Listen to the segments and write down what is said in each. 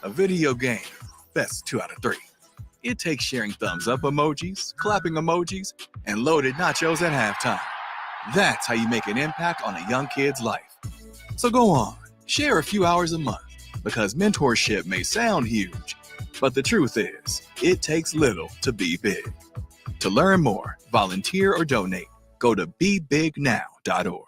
A video game, that's 2 out of 3. It takes sharing thumbs up emojis, clapping emojis, and loaded nachos at halftime. That's how you make an impact on a young kid's life. So go on, share a few hours a month, because mentorship may sound huge, but the truth is, it takes little to be big. To learn more, volunteer, or donate, go to bebignow.org.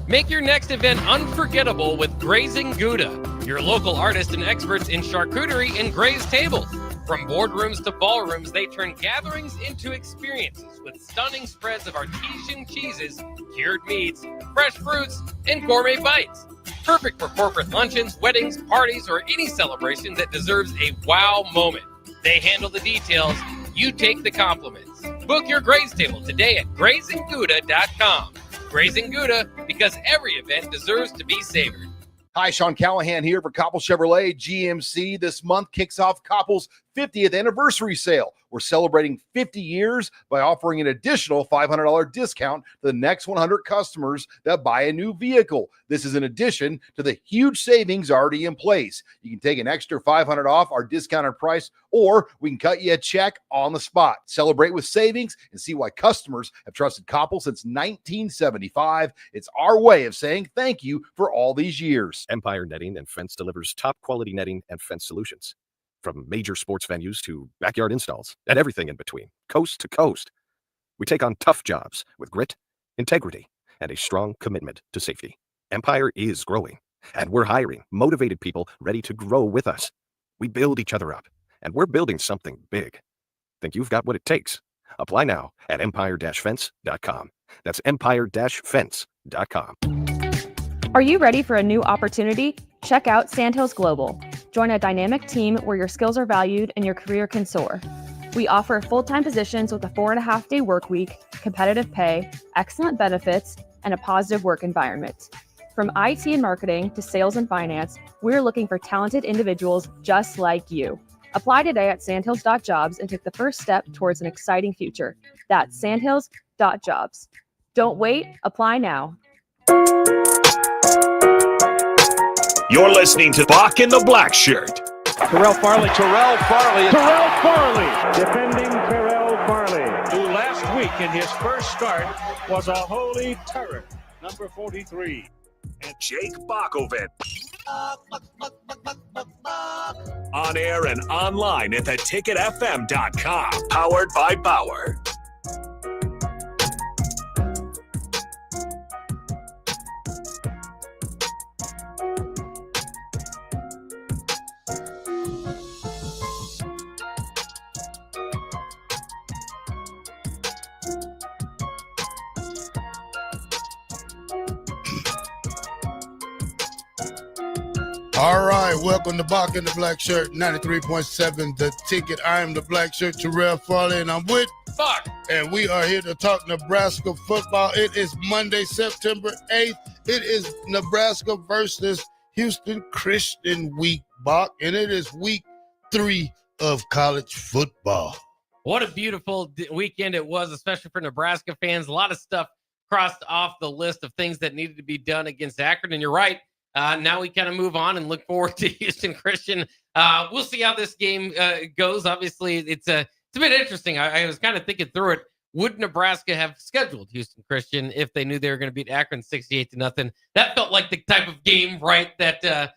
Make your next event unforgettable with Grazing Gouda, your local artists and experts in charcuterie and grazed tables. From boardrooms to ballrooms, they turn gatherings into experiences with stunning spreads of artesian cheeses, cured meats, fresh fruits, and gourmet bites. Perfect for corporate luncheons, weddings, parties, or any celebration that deserves a wow moment. They handle the details. You take the compliments. Book your graze table today at grazinggouda.com. Grazing Gouda, because every event deserves to be savored. Hi, Sean Callahan here for Koppel Chevrolet GMC. This month kicks off Koppel's 50th anniversary sale. We're celebrating 50 years by offering an additional $500 discount to the next 100 customers that buy a new vehicle. This is in addition to the huge savings already in place. You can take an extra $500 off our discounted price, or we can cut you a check on the spot. Celebrate with savings and see why customers have trusted Koppel since 1975. It's our way of saying thank you for all these years. Empire Netting and Fence delivers top quality netting and fence solutions. From major sports venues to backyard installs and everything in between, coast to coast. We take on tough jobs with grit, integrity, and a strong commitment to safety. Empire is growing, and we're hiring motivated people ready to grow with us. We build each other up, and we're building something big. Think you've got what it takes? Apply now at empire-fence.com. That's empire-fence.com. Are you ready for a new opportunity? Check out Sandhills Global. Join a dynamic team where your skills are valued and your career can soar. We offer full-time positions with a 4.5-day work week, competitive pay, excellent benefits, and a positive work environment. From IT and marketing to sales and finance, we're looking for talented individuals just like you. Apply today at sandhills.jobs and take the first step towards an exciting future. That's sandhills.jobs. Don't wait, apply now. You're listening to Bock the Blackshirt. Terrell Farley. Defending Terrell Farley, who last week in his first start was a holy terror. Number 43. And Jake Bockoven. On air and online at theticketfm.com. Powered by Bauer. All right, welcome to Bock the Blackshirt, 93.7 The Ticket. I am the Blackshirt, Terrell Farley, and I'm with Bock. And we are here to talk Nebraska football. It is Monday, September 8th. It is Nebraska versus Houston Christian week, Bock, and it is week 3 of college football. What a beautiful weekend it was, especially for Nebraska fans. A lot of stuff crossed off the list of things that needed to be done against Akron, and you're right. Now we kind of move on and look forward to Houston Christian. We'll see how this game goes. Obviously, it's a bit interesting. I was kind of thinking through it. Would Nebraska have scheduled Houston Christian if they knew they were going to beat Akron 68-0? That felt like the type of game, right, that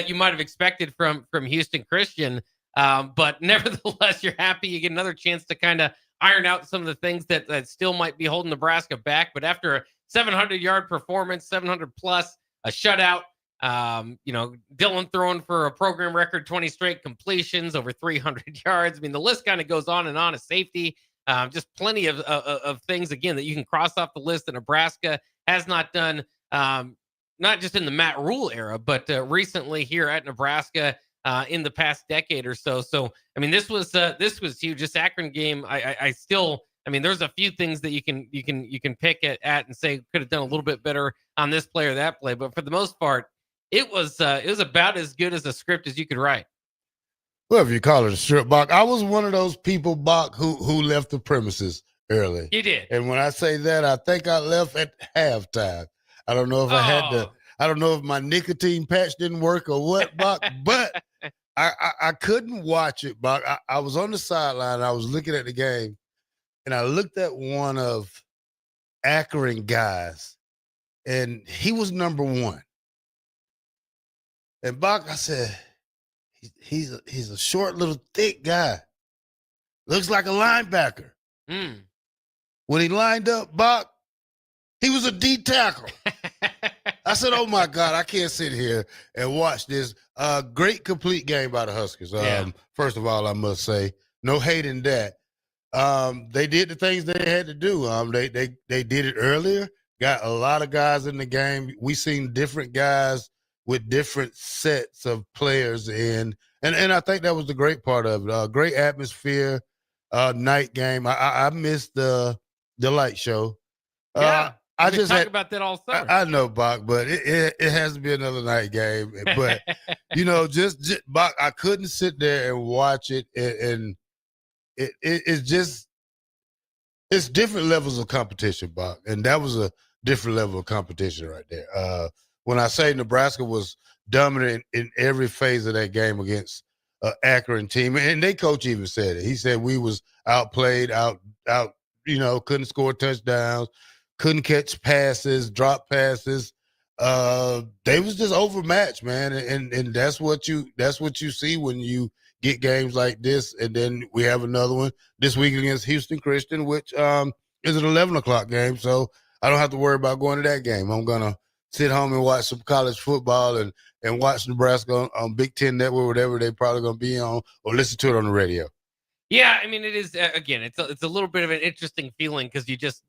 you might have expected from Houston Christian. But nevertheless, you're happy you get another chance to kind of iron out some of the things that still might be holding Nebraska back. But after a 700-yard performance, 700 plus, a shutout. Dylan throwing for a program record 20 straight completions, over 300 yards. I mean, the list kind of goes on and on. A safety, just plenty of things, again, that you can cross off the list that Nebraska has not done, not just in the Matt Rule era, but recently here at Nebraska in the past decade or so. So, I mean, this was huge. This Akron game, I still, there's a few things that you can pick at and say could have done a little bit better on this play or that play, but for the most part, it was about as good as a script as you could write. Well, if you call it a strip, Bock, I was one of those people, Bock, who left the premises early. You did. And when I say that, I think I left at halftime. I don't know if I don't know if my nicotine patch didn't work or what, Bock, but I couldn't watch it, but I was on the sideline. I was looking at the game, and I looked at one of Akron guys, and he was number one. And Bock, I said, he's a short, little, thick guy. Looks like a linebacker. When he lined up, Bock, he was a D tackle. I said, oh, my God, I can't sit here and watch this. Great complete game by the Huskers. First of all, I must say, no hate in that. They did the things they had to do. They did it earlier, got a lot of guys in the game. We seen different guys with different sets of players in. And I think that was the great part of it. Great atmosphere, night game. I missed the light show. I just talk about that all summer. I know, Bach, but it has to be another night game. But just Bach, I couldn't sit there and watch it, and it's different levels of competition, Bach, and that was a different level of competition right there. When I say Nebraska was dominant in every phase of that game against Akron team, and their coach even said it. He said we was outplayed, out, couldn't score touchdowns. Couldn't catch passes, drop passes. They was just overmatched, man. And that's what you see when you get games like this. And then we have another one this week against Houston Christian, which is an 11 o'clock game. So I don't have to worry about going to that game. I'm gonna sit home and watch some college football and watch Nebraska on Big Ten Network, whatever they probably gonna be on, or listen to it on the radio. Yeah, I mean, it is again. It's a little bit of an interesting feeling because you just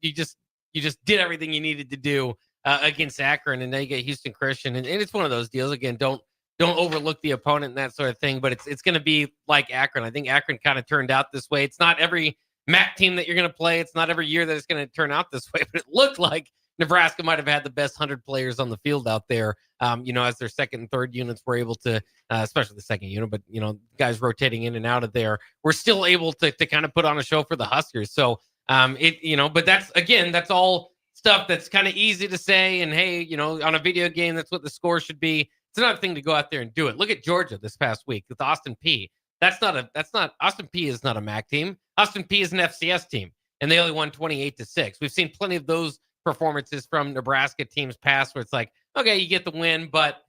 did everything you needed to do against Akron, and now you get Houston Christian, and it's one of those deals. Again, don't overlook the opponent and that sort of thing, but it's going to be like Akron. I think Akron kind of turned out this way. It's not every MAC team that you're going to play. It's not every year that it's going to turn out this way, but it looked like Nebraska might have had the best 100 players on the field out there, as their second and third units were able to, especially the second unit, but, guys rotating in and out of there, were still able to kind of put on a show for the Huskers. So, but that's all stuff that's kind of easy to say. And hey, on a video game, that's what the score should be. It's another thing to go out there and do it. Look at Georgia this past week with Austin Peay. Austin Peay is not a MAC team. Austin Peay is an FCS team, and they only won 28-6. We've seen plenty of those performances from Nebraska teams past where it's like, okay, you get the win, but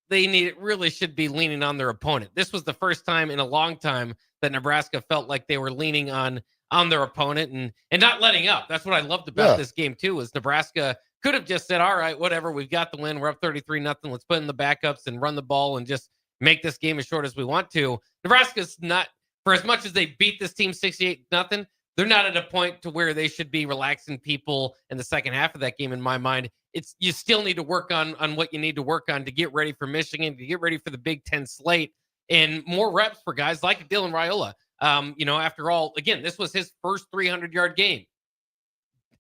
they really should be leaning on their opponent. This was the first time in a long time that Nebraska felt like they were leaning on their opponent and not letting up. That's what I loved about this game too, is Nebraska could have just said, all right, whatever, we've got the win. We're up 33-0. Let's put in the backups and run the ball and just make this game as short as we want to. Nebraska's not, for as much as they beat this team 68-0, they're not at a point to where they should be relaxing people in the second half of that game. In my mind, you still need to work on what you need to work on to get ready for Michigan, to get ready for the Big Ten slate, and more reps for guys like Dylan Raiola. After all, again, this was his first 300-yard game.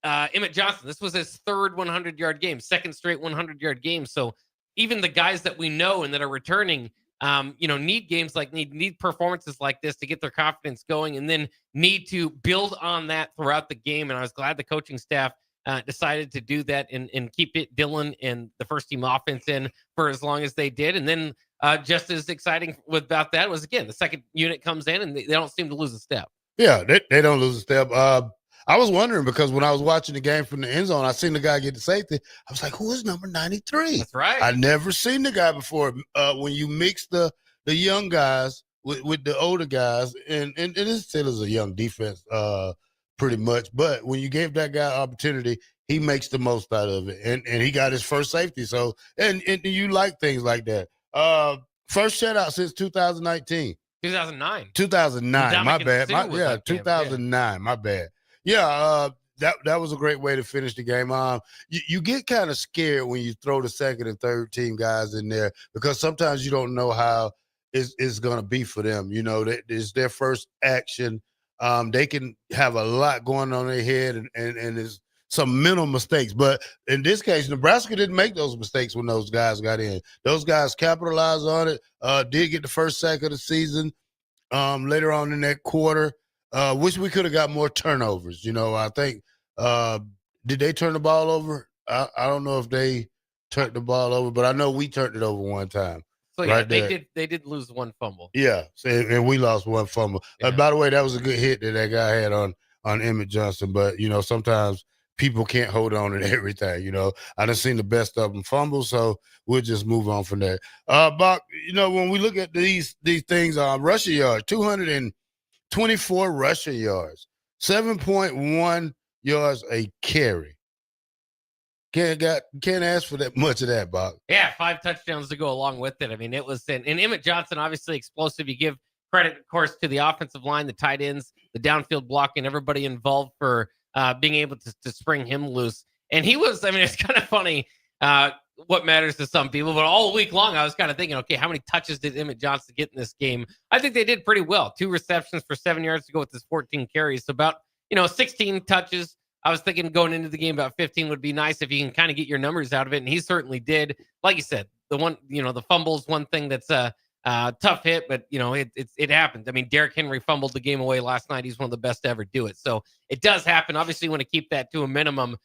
Emmett Johnson, this was his third 100-yard game, second straight 100-yard game. So even the guys that we know and that are returning, need games need performances like this to get their confidence going, and then need to build on that throughout the game. And I was glad the coaching staff decided to do that and keep Dylan and the first team offense in for as long as they did. And then just as exciting about that was, again, the second unit comes in and they don't seem to lose a step. Yeah, they don't lose a step. I was wondering because when I was watching the game from the end zone, I seen the guy get the safety. I was like, who is number 93? That's right. I never seen the guy before. When you mix the young guys with the older guys, and it still is a young defense pretty much. But when you gave that guy opportunity, he makes the most out of it. And he got his first safety. So, and you like things like that. First shutout since 2019. 2009. 2009. My bad. 2009. My bad. Yeah, that was a great way to finish the game. You get kind of scared when you throw the second and third team guys in there because sometimes you don't know how it's going to be for them. It's their first action. They can have a lot going on in their head and there's some mental mistakes. But in this case, Nebraska didn't make those mistakes when those guys got in. Those guys capitalized on it, did get the first sack of the season later on in that quarter. Wish we could have got more turnovers. I think, did they turn the ball over? I don't know if they turned the ball over, but I know we turned it over one time. So yeah, Right there. they did lose one fumble. Yeah, so, and we lost one fumble. Yeah. By the way, that was a good hit that guy had on Emmett Johnson. But sometimes people can't hold on to everything. I done seen the best of them fumble, so we'll just move on from that. Bock, when we look at these things, rushing yards, 224 rushing yards, 7.1 yards a carry. Can't ask for that much of that, Bob. Yeah, 5 touchdowns to go along with it. I mean, it was and Emmett Johnson, obviously explosive. You give credit, of course, to the offensive line, the tight ends, the downfield blocking, everybody involved for being able to spring him loose. And he was, I mean, it's kind of funny what matters to some people, but all week long, I was kind of thinking, okay, how many touches did Emmett Johnson get in this game? I think they did pretty well. 2 receptions for 7 yards to go with his 14 carries. So about, 16 touches. I was thinking going into the game about 15 would be nice if you can kind of get your numbers out of it. And he certainly did. Like you said, the one, the fumbles, one thing that's a tough hit, but it happened. I mean, Derrick Henry fumbled the game away last night. He's one of the best to ever do it. So it does happen. Obviously, you want to keep that to a minimum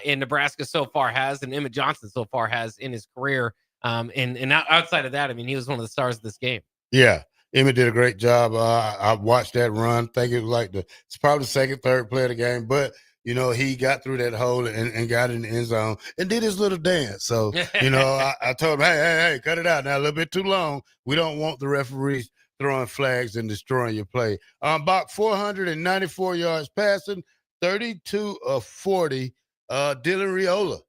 in Nebraska so far has, and Emmett Johnson so far has in his career. And outside of that, I mean, he was one of the stars of this game. Yeah. Emmett did a great job. I watched that run. I think it was it's probably the second, third play of the game, but he got through that hole and got in the end zone and did his little dance. So, I told him, hey, cut it out now, a little bit too long. We don't want the referees throwing flags and destroying your play. Bock, 494 yards passing, 32 of 40. Dylan Riola,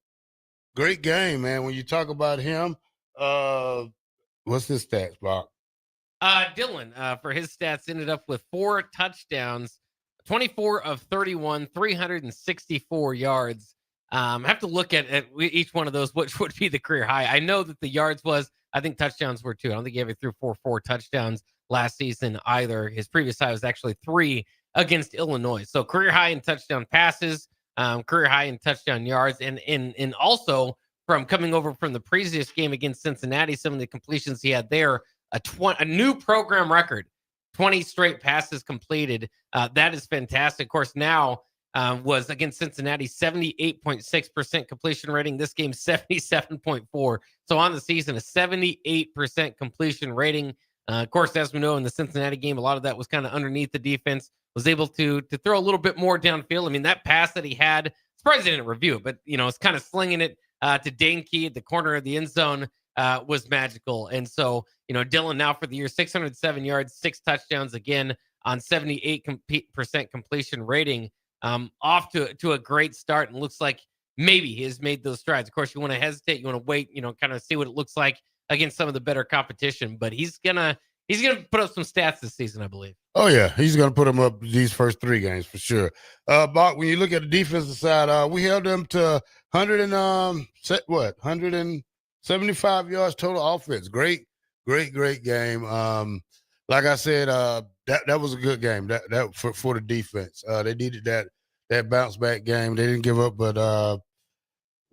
great game, man. When you talk about him, what's his stats, Bock? Dylan, for his stats, ended up with 4 touchdowns, 24 of 31, 364 yards. Have to look at each one of those, which would be the career high. I know that the yards was, I think touchdowns were 2. I don't think he ever threw 4 touchdowns last season either. His previous high was actually 3 against Illinois. So career high in touchdown passes, career high in touchdown yards, and also from coming over from the previous game against Cincinnati, some of the completions he had there, a new program record. 20 straight passes completed. That is fantastic. Of course, now was against Cincinnati, 78.6% completion rating. This game, 77.4. So on the season, a 78% completion rating. Of course, as we know in the Cincinnati game, a lot of that was kind of underneath the defense. Was able to throw a little bit more downfield. I mean, that pass that he had, surprised they didn't review it, but it's kind of slinging it to Dane Key at the corner of the end zone. Was magical. And so, Dylan now for the year, 607 yards, 6 touchdowns again on 78% completion rating. Off to a great start, and looks like maybe he has made those strides. Of course, you want to hesitate, you want to wait, kind of see what it looks like against some of the better competition, but he's gonna put up some stats this season, I believe. Oh yeah, he's gonna put them up these first 3 games for sure. Bock, when you look at the defensive side, we held them to 175 yards total offense. Great game. Like I said, that was a good game. That for the defense. They needed that bounce back game. They didn't give up, but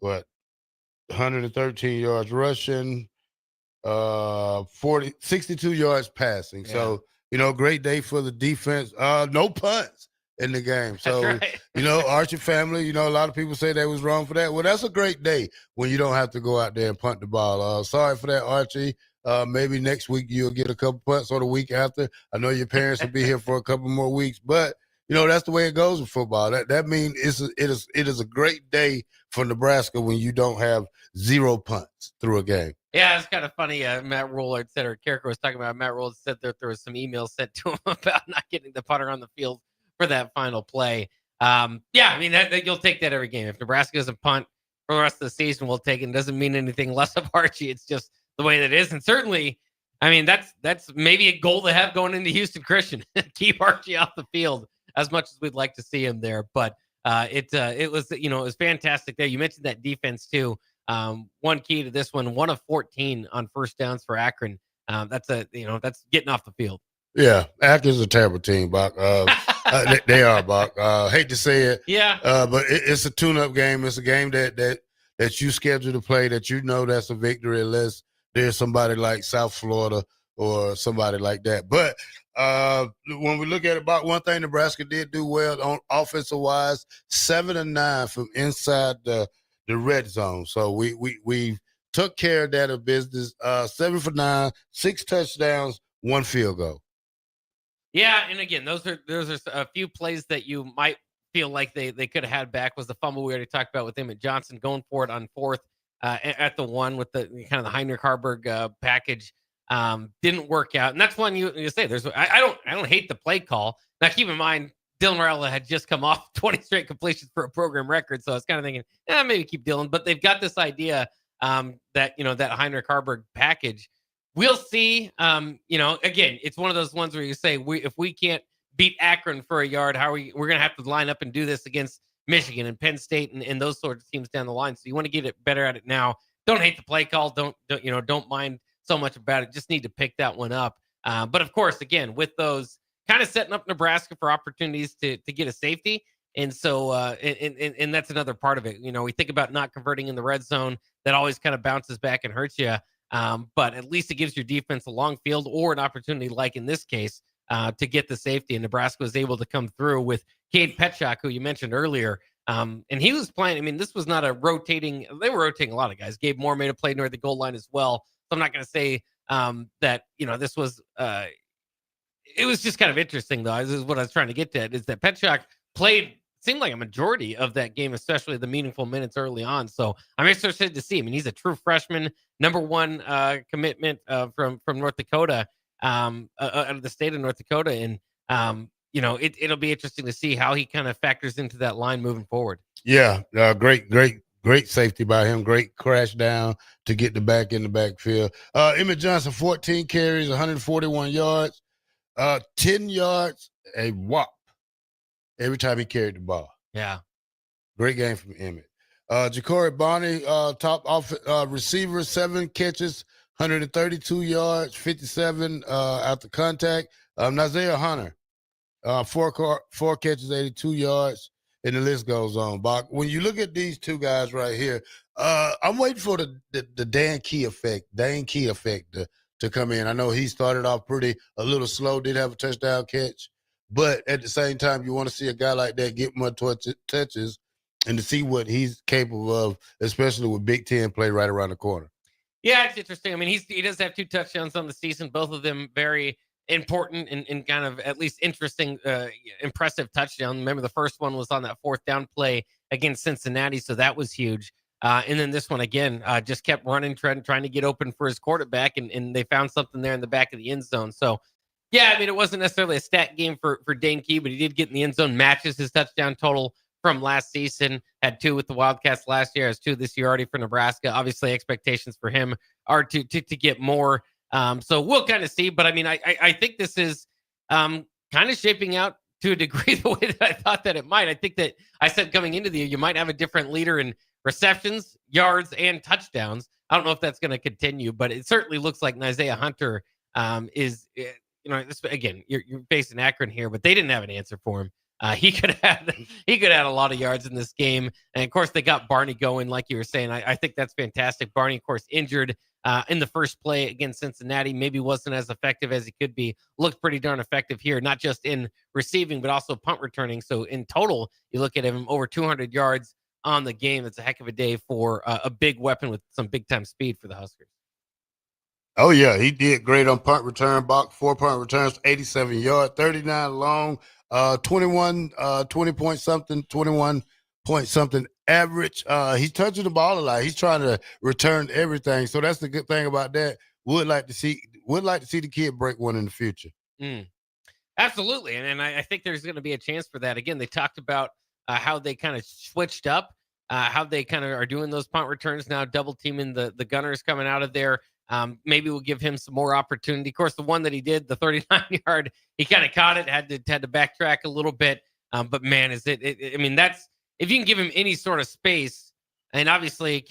113 yards rushing, 62 yards passing. Yeah. So great day for the defense. No punts in the game. So, right. Archie family, a lot of people say they was wrong for that. Well, that's a great day when you don't have to go out there and punt the ball. Sorry for that, Archie. Maybe next week you'll get a couple punts, or the week after. I know your parents will be here for a couple more weeks, but that's the way it goes with football. That means it is a great day for Nebraska when you don't have 0 punts through a game. Yeah, it's kind of funny. Matt Rule, or Carricker was talking about. Matt Rule said that there was some emails sent to him about not getting the punter on the field for that final play. I mean, that you'll take that every game. If Nebraska doesn't punt for the rest of the season, we'll take it. It doesn't mean anything less of Archie. It's just the way that it is. And certainly, I mean, that's maybe a goal to have going into Houston Christian. Keep Archie off the field as much as we'd like to see him there. But it was, it was fantastic there. You mentioned that defense too. One key to this one, 1 of 14 on first downs for Akron. That's getting off the field. Yeah, Akron's a terrible team, Bock. They are, Bock. Hate to say it. Yeah. But it's a tune-up game. It's a game that you schedule to play that that's a victory unless there's somebody like South Florida or somebody like that. But when we look at it, Bock, one thing Nebraska did do well on offensive-wise, 7 of 9 from inside the red zone. So we took care of that business. 7 for 9, 6 touchdowns, 1 field goal. Yeah, and again, those are a few plays that you might feel like they could have had back. Was the fumble we already talked about with Emmett Johnson going for it on 4th at the 1 with the kind of the Heinrich Harburg package. Didn't work out, and that's one you say. I don't hate the play call. Now keep in mind, Dylan Morella had just come off 20 straight completions for a program record, so I was kind of thinking, maybe keep Dylan. But they've got this idea that that Heinrich Harburg package. We'll see. Again, it's one of those ones where you say, if we can't beat Akron for a yard, we're going to have to line up and do this against Michigan and Penn State and those sorts of teams down the line. So you want to get it better at it now. Don't hate the play call. Don't mind so much about it. Just need to pick that one up. But of course, again, with those kind of setting up Nebraska for opportunities to get a safety. And so, and that's another part of it. We think about not converting in the red zone. That always kind of bounces back and hurts you. But at least it gives your defense a long field or an opportunity, like in this case, to get the safety. And Nebraska was able to come through with Cade Petchak, who you mentioned earlier. And he was playing. I mean, this was not they were rotating a lot of guys. Gabe Moore made a play near the goal line as well. So I'm not going to say that, this was, it was just kind of interesting, though. This is what I was trying to get to, is that Petchak seemed like a majority of that game, especially the meaningful minutes early on. So I'm interested to see. I mean, he's a true freshman, number 1 commitment from North Dakota, out of the state of North Dakota. And, it'll be interesting to see how he kind of factors into that line moving forward. Yeah, great safety by him. Great crash down to get the back in the backfield. Emmett Johnson, 14 carries, 141 yards, 10 yards, a whop every time he carried the ball. Yeah. Great game from Emmett. Ja'Cory Barney, top receiver, 7 catches, 132 yards, 57 after contact. Isaiah Hunter, 4 catches, 82 yards, and the list goes on. Bock, when you look at these two guys right here, I'm waiting for the Dane Key effect to come in. I know he started off a little slow, did have a touchdown catch, but at the same time, you want to see a guy like that get more touches and to see what he's capable of, especially with Big Ten play right around the corner. Yeah, it's interesting. I mean, he does have 2 touchdowns on the season, both of them very important and kind of at least interesting, impressive touchdown. Remember, the first one was on that 4th down play against Cincinnati, so that was huge. And then this one, again, just kept running, trying to get open for his quarterback, and they found something there in the back of the end zone. So, yeah, I mean, it wasn't necessarily a stat game for Dane Key, but he did get in the end zone, matches his touchdown total from last season, had 2 with the Wildcats last year, has 2 this year already for Nebraska. Obviously, expectations for him are to get more. So we'll kind of see. But, I mean, I think this is kind of shaping out to a degree the way that I thought that it might. I think that I said coming into the year, you might have a different leader in receptions, yards, and touchdowns. I don't know if that's going to continue, but it certainly looks like Isaiah Hunter is, again, you're facing Akron here, but they didn't have an answer for him. He could have had a lot of yards in this game. And of course, they got Barney going, like you were saying. I think that's fantastic. Barney, of course, injured in the first play against Cincinnati. Maybe wasn't as effective as he could be. Looked pretty darn effective here, not just in receiving, but also punt returning. So in total, you look at him, over 200 yards on the game. It's a heck of a day for a big weapon with some big-time speed for the Huskers. Oh, yeah, he did great on punt return. Bock, 4 punt returns, 87 yards, 39 long. 21 point something average. He's touching the ball a lot. He's trying to return everything. So that's the good thing about that. Would like to see the kid break one in the future. Absolutely. And I think there's going to be a chance for that. Again, they talked about how they kind of switched up, how they kind of are doing those punt returns now, double teaming the gunners coming out of there. Maybe we'll give him some more opportunity. Of course, the one that he did, the 39-yard, he kind of caught it, had to backtrack a little bit. But man, I mean, that's, if you can give him any sort of space, and obviously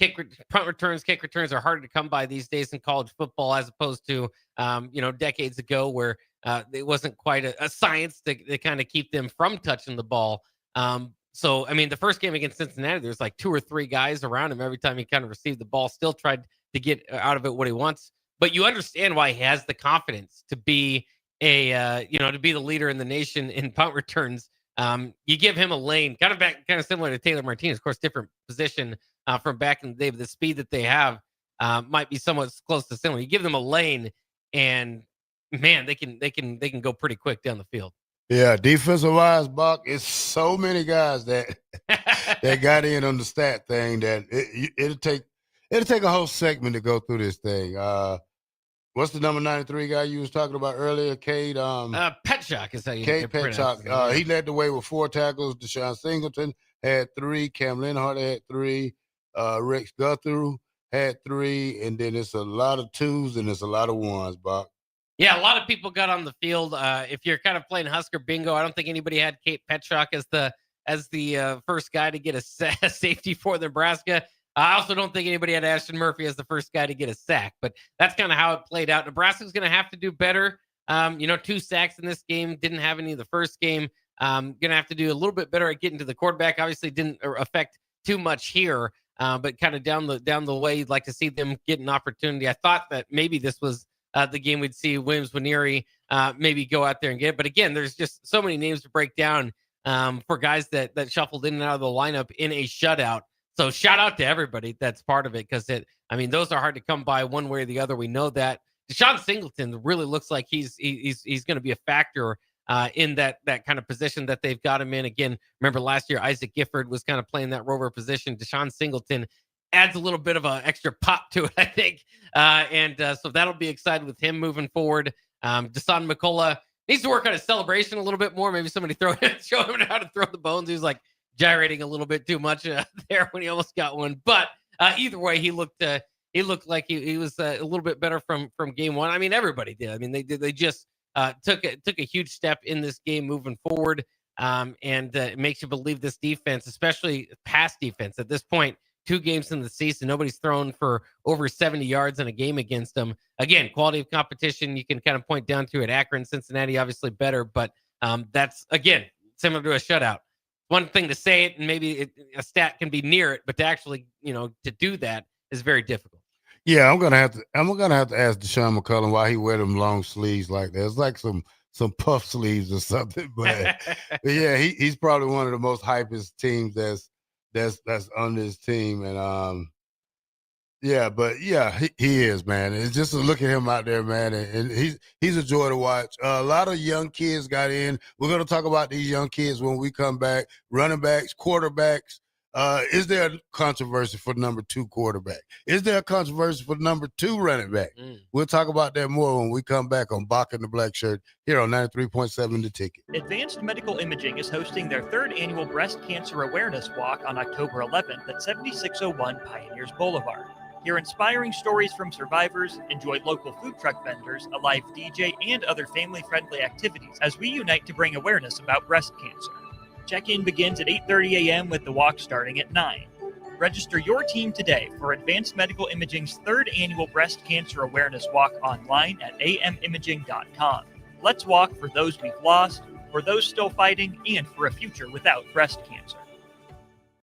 punt returns, kick returns are harder to come by these days in college football, as opposed to, decades ago where it wasn't quite a science to kind of keep them from touching the ball. So, I mean, the first game against Cincinnati, there's like 2 or 3 guys around him every time he kind of received the ball, still tried to get out of it what he wants. But you understand why he has the confidence to be to be the leader in the nation in punt returns. You give him a lane, kind of similar to Taylor Martinez, of course, different position from back in the day, but the speed that they have, might be somewhat close to similar. You give them a lane, and man, they can go pretty quick down the field. Yeah, defensive wise, Buck, it's so many guys that got in on the stat thing that it'll take a whole segment to go through this thing. What's the number 93 guy you was talking about earlier, Cade? Petchak is how you Cade Petchak. He led the way with 4 tackles. Deshaun Singleton had 3. Cam Linhart had 3. Rex Guthrie had 3. And then it's a lot of 2s and it's a lot of 1s, Buck. Yeah, a lot of people got on the field. If you're kind of playing Husker bingo, I don't think anybody had Kate Petchak as the first guy to get a safety for Nebraska. I also don't think anybody had Ashton Murphy as the first guy to get a sack, but that's kind of how it played out. Nebraska's going to have to do better. 2 sacks in this game, didn't have any of the first game. Going to have to do a little bit better at getting to the quarterback. Obviously didn't affect too much here, but kind of down the way, you'd like to see them get an opportunity. I thought that maybe this was the game we'd see Williams-Nwaneri maybe go out there and get it. But again, there's just so many names to break down for guys that shuffled in and out of the lineup in a shutout. So shout out to everybody that's part of it, because those are hard to come by one way or the other. We know that. Deshaun Singleton really looks like he's going to be a factor in that kind of position that they've got him in. Again, remember last year Isaac Gifford was kind of playing that rover position. Deshaun Singleton adds a little bit of an extra pop to it, I think. So that'll be exciting with him moving forward. Dasan McCullough needs to work on his celebration a little bit more. Maybe somebody show him how to throw the bones. He was like gyrating a little bit too much there when he almost got one. But either way, he looked like he was a little bit better from game one. Everybody did. They just took a huge step in this game moving forward. It makes you believe this defense, especially pass defense at this point, 2 games in the season, nobody's thrown for over 70 yards in a game against them. Again, quality of competition, you can kind of point down to it. Akron, Cincinnati, obviously better, but that's, again, similar to a shutout. One thing to say it, and maybe a stat can be near it, but to actually, to do that is very difficult. Yeah, I'm gonna have to ask Deshaun McCullum why he wear them long sleeves like that. It's like some puff sleeves or something. But yeah, he's probably one of the most hypest teams that's on this team. And he is, man. It's just to look at him out there, man, and he's a joy to watch. A lot of young kids got in. We're gonna talk about these young kids when we come back. Running backs, quarterbacks. Is there a controversy for number 2 quarterback? Is there a controversy for number 2 running back? We'll talk about that more when we come back on Bock the Blackshirt here on 93.7 The Ticket. Advanced Medical Imaging is hosting their 3rd annual Breast Cancer Awareness Walk on October 11th at 7601 Pioneers Boulevard. Hear inspiring stories from survivors, enjoy local food truck vendors, a live DJ, and other family-friendly activities as we unite to bring awareness about breast cancer. Check-in begins at 8:30 a.m. with the walk starting at 9. Register your team today for Advanced Medical Imaging's 3rd annual Breast Cancer Awareness Walk online at amimaging.com. Let's walk for those we've lost, for those still fighting, and for a future without breast cancer.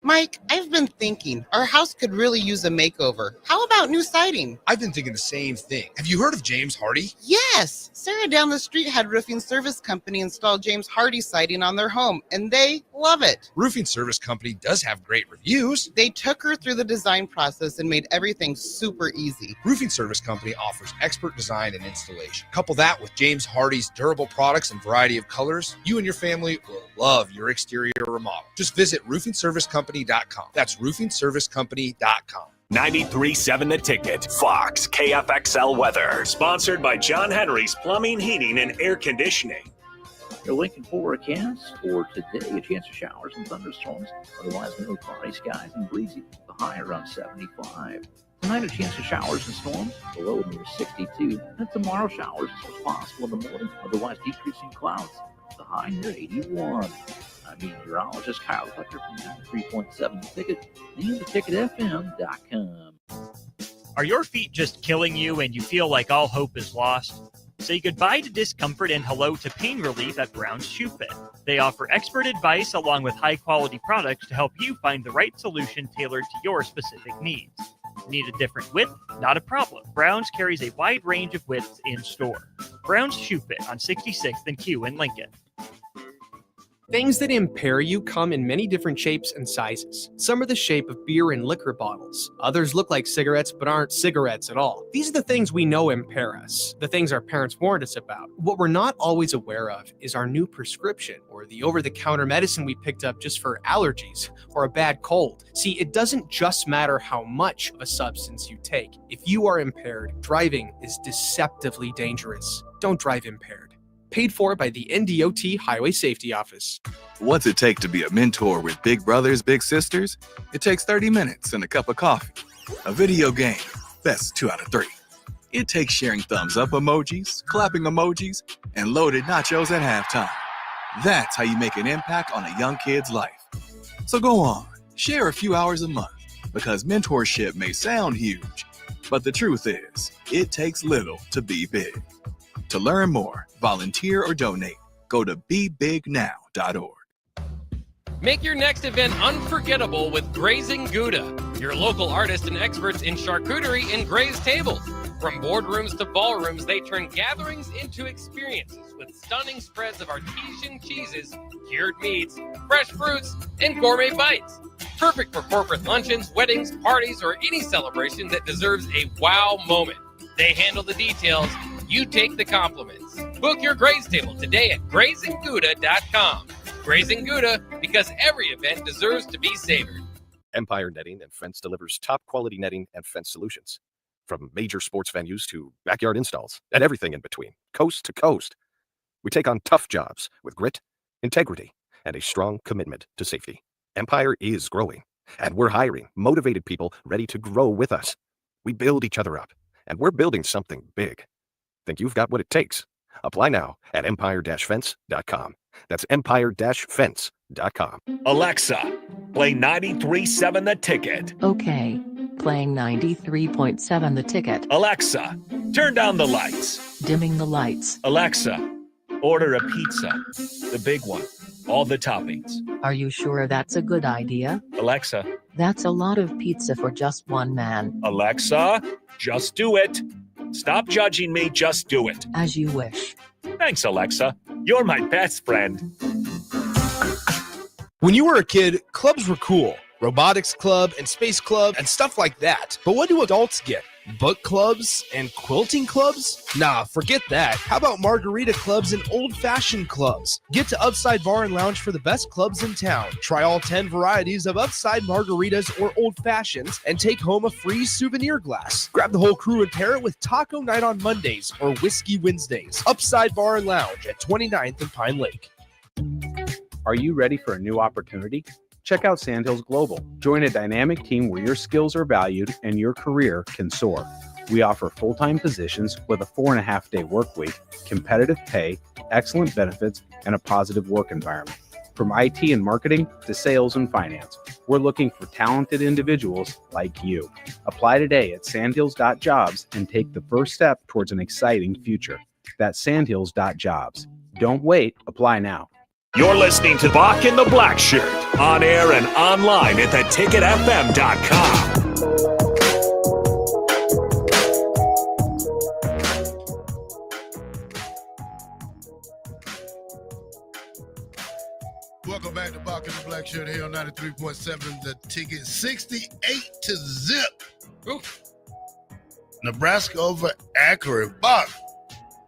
Mike, I've been thinking our house could really use a makeover. How about new siding? I've been thinking the same thing. Have you heard of James Hardy? Yes. Sarah down the street had Roofing Service Company install James Hardy siding on their home, and they love it. Roofing Service Company does have great reviews. They took her through the design process and made everything super easy. Roofing Service Company offers expert design and installation. Couple that with James Hardy's durable products and variety of colors, you and your family will love your exterior remodel. Just visit roofingservicecompany.com. That's roofingservicecompany.com. 93.7 The Ticket, Fox, KFXL weather. Sponsored by John Henry's Plumbing, Heating, and Air Conditioning. Your Lincoln forecast for today, a chance of showers and thunderstorms. Otherwise, no cloudy skies and breezy. The high around 75. Tonight, a chance of showers and storms. The low near 62. And tomorrow, showers is possible in the morning. Otherwise, decreasing clouds. The high near 81. I'm meteorologist Kyle Tucker from 93.7 The Ticket and theticketfm.com. Are your feet just killing you and you feel like all hope is lost? Say goodbye to discomfort and hello to pain relief at Brown's Shoe Fit. They offer expert advice along with high-quality products to help you find the right solution tailored to your specific needs. Need a different width? Not a problem. Brown's carries a wide range of widths in store. Brown's Shoe Fit on 66th and Q in Lincoln. Things that impair you come in many different shapes and sizes. Some are the shape of beer and liquor bottles. Others look like cigarettes but aren't cigarettes at all. These are the things we know impair us, the things our parents warned us about. What we're not always aware of is our new prescription or the over-the-counter medicine we picked up just for allergies or a bad cold. See, it doesn't just matter how much of a substance you take. If you are impaired, driving is deceptively dangerous. Don't drive impaired. Paid for by the NDOT Highway Safety Office. What's it take to be a mentor with big brothers, big sisters? It takes 30 minutes and a cup of coffee. A video game, that's 2 out of 3. It takes sharing thumbs up emojis, clapping emojis, and loaded nachos at halftime. That's how you make an impact on a young kid's life. So go on, share a few hours a month, because mentorship may sound huge, but the truth is, it takes little to be big. To learn more, volunteer, or donate, go to bebignow.org. Make your next event unforgettable with Grazing Gouda, your local artists and experts in charcuterie and grazed tables. From boardrooms to ballrooms, they turn gatherings into experiences with stunning spreads of artesian cheeses, cured meats, fresh fruits, and gourmet bites. Perfect for corporate luncheons, weddings, parties, or any celebration that deserves a wow moment. They handle the details. You take the compliments. Book your graze table today at grazinggouda.com. Grazing Gouda, because every event deserves to be savored. Empire Netting and Fence delivers top quality netting and fence solutions. From major sports venues to backyard installs and everything in between, coast to coast. We take on tough jobs with grit, integrity, and a strong commitment to safety. Empire is growing, and we're hiring motivated people ready to grow with us. We build each other up, and we're building something big. Think you've got what it takes? Apply now at empire-fence.com. That's empire-fence.com. Alexa, play 93.7 The Ticket. Okay, playing 93.7 The Ticket. Alexa, turn down the lights. Dimming the lights. Alexa, order a pizza. The big one. All the toppings. Are you sure that's a good idea? Alexa. That's a lot of pizza for just one man. Alexa, just do it. Stop judging me, just do it. As you wish. Thanks, Alexa. You're my best friend. When you were a kid, clubs were cool. Robotics club and space club and stuff like that. But what do adults get? Book clubs and quilting clubs? Nah, forget that. How about margarita clubs and old-fashioned clubs? Get to Upside Bar and Lounge for the best clubs in town. Try all 10 varieties of Upside margaritas or old-fashions and take home a free souvenir glass. Grab the whole crew and pair it with Taco Night on Mondays or Whiskey Wednesdays. Upside Bar and Lounge at 29th and Pine Lake. Are you ready for a new opportunity? Check out Sandhills Global. Join a dynamic team where your skills are valued and your career can soar. We offer full-time positions with a 4.5-day work week, competitive pay, excellent benefits, and a positive work environment. From IT and marketing to sales and finance, we're looking for talented individuals like you. Apply today at sandhills.jobs and take the first step towards an exciting future. That's sandhills.jobs. Don't wait. Apply now. You're listening to Bock the Blackshirt, on air and online at theticketfm.com. Welcome back to Bock the Blackshirt here on 93.7 The Ticket. 68 to zip. Oof. Nebraska over Akron. Bock,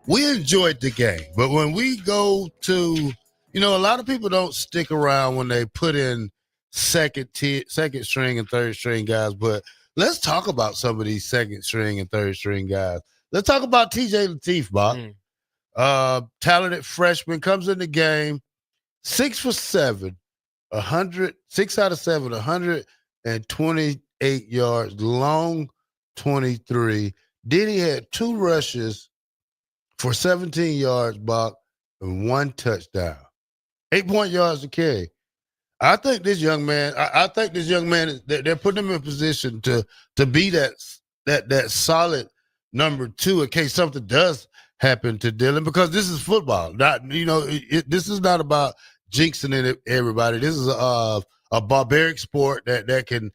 we enjoyed the game, but when we go to, a lot of people don't stick around when they put in second string and third string guys, but let's talk about some of these second string and third string guys. Let's talk about TJ Lateef, Bob. Talented freshman, comes in the game, 6 for 7, 6 out of 7, 128 yards, long 23. Then he had 2 rushes for 17 yards, Bob, and 1 touchdown. 8 yards to carry. I think this young man, they're putting him in position to be that solid number 2 in case something does happen to Dylan, because this is football. This is not about jinxing everybody. This is a barbaric sport that can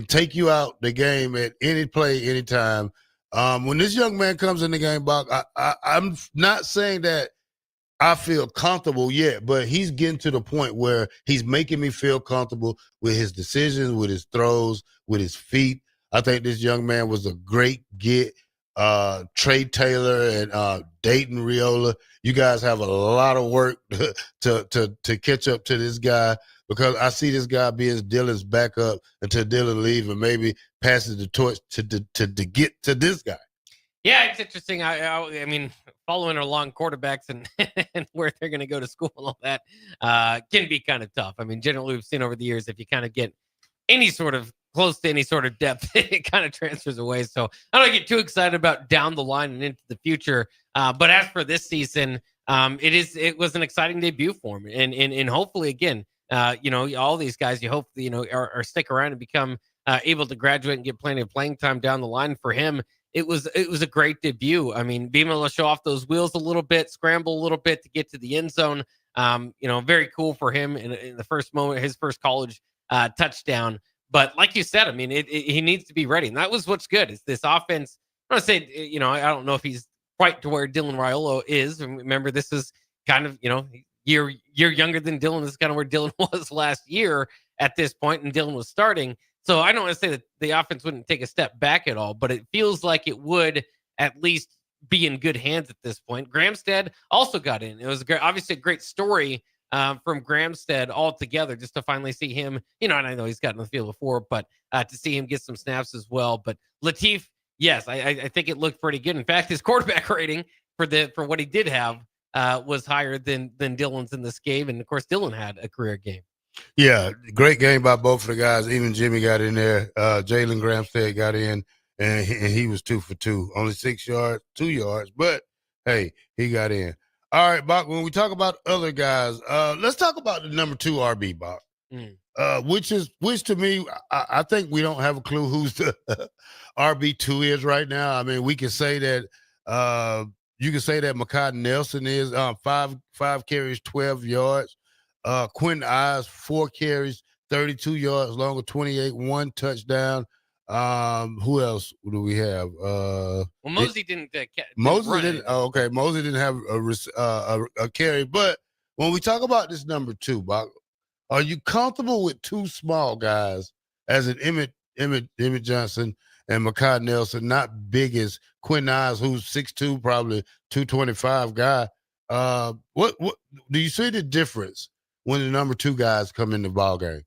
take you out the game at any play, anytime. When this young man comes in the game, Buck, I'm not saying that I feel comfortable yet, but he's getting to the point where he's making me feel comfortable with his decisions, with his throws, with his feet. I think this young man was a great get. Trey Taylor and Dayton Riola, you guys have a lot of work to catch up to this guy, because I see this guy being Dylan's backup until Dylan leaves and maybe passes the torch to get to this guy. Yeah, it's interesting. I mean, following along quarterbacks and, and where they're going to go to school and all that can be kind of tough. I mean, generally we've seen over the years, if you kind of get any sort of close to any sort of depth, it kind of transfers away. So I don't get too excited about down the line and into the future. But as for this season, it was an exciting debut for him, and hopefully again, all these guys, you hope are stick around and become able to graduate and get plenty of playing time down the line. For him, it was a great debut. I mean, being able to show off those wheels a little bit, scramble a little bit to get to the end zone. Very cool for him in the first moment, his first college touchdown. But like you said, I mean, he needs to be ready, and that was what's good. Is this offense? I'm gonna say, I don't know if he's quite to where Dylan Raiola is. Remember, this is kind of year younger than Dylan. This is kind of where Dylan was last year at this point, and Dylan was starting. So I don't want to say that the offense wouldn't take a step back at all, but it feels like it would at least be in good hands at this point. Gramstead also got in. It was obviously a great story from Gramstead altogether, just to finally see him, and I know he's gotten in the field before, but to see him get some snaps as well. But Latif, yes, I think it looked pretty good. In fact, his quarterback rating for what he did have was higher than Dylan's in this game. And of course, Dylan had a career game. Yeah, great game by both of the guys. Even Jimmy got in there. Jalen Gramstead got in, and he was 2 for 2, only 6 yards, 2 yards. But hey, he got in. All right, Bach. When we talk about other guys, let's talk about the number 2 RB, Bach. Which to me, I think we don't have a clue who's the RB2 is right now. I mean, we can say that you can say that Makai Nelson is 5 carries, 12 yards. Quentin Eyes, 4 carries, 32 yards, longer 28, 1 touchdown. Who else do we have? Mosey didn't. Mosey didn't. Oh, okay, Mosey didn't have a carry. But when we talk about this number 2, Bach, are you comfortable with 2 small guys as an Emmett Johnson and Makai Nelson, not big as Quentin Eyes, who's 6'2", probably 225 guy? What do you see the difference when the number 2 guys come in the ball game?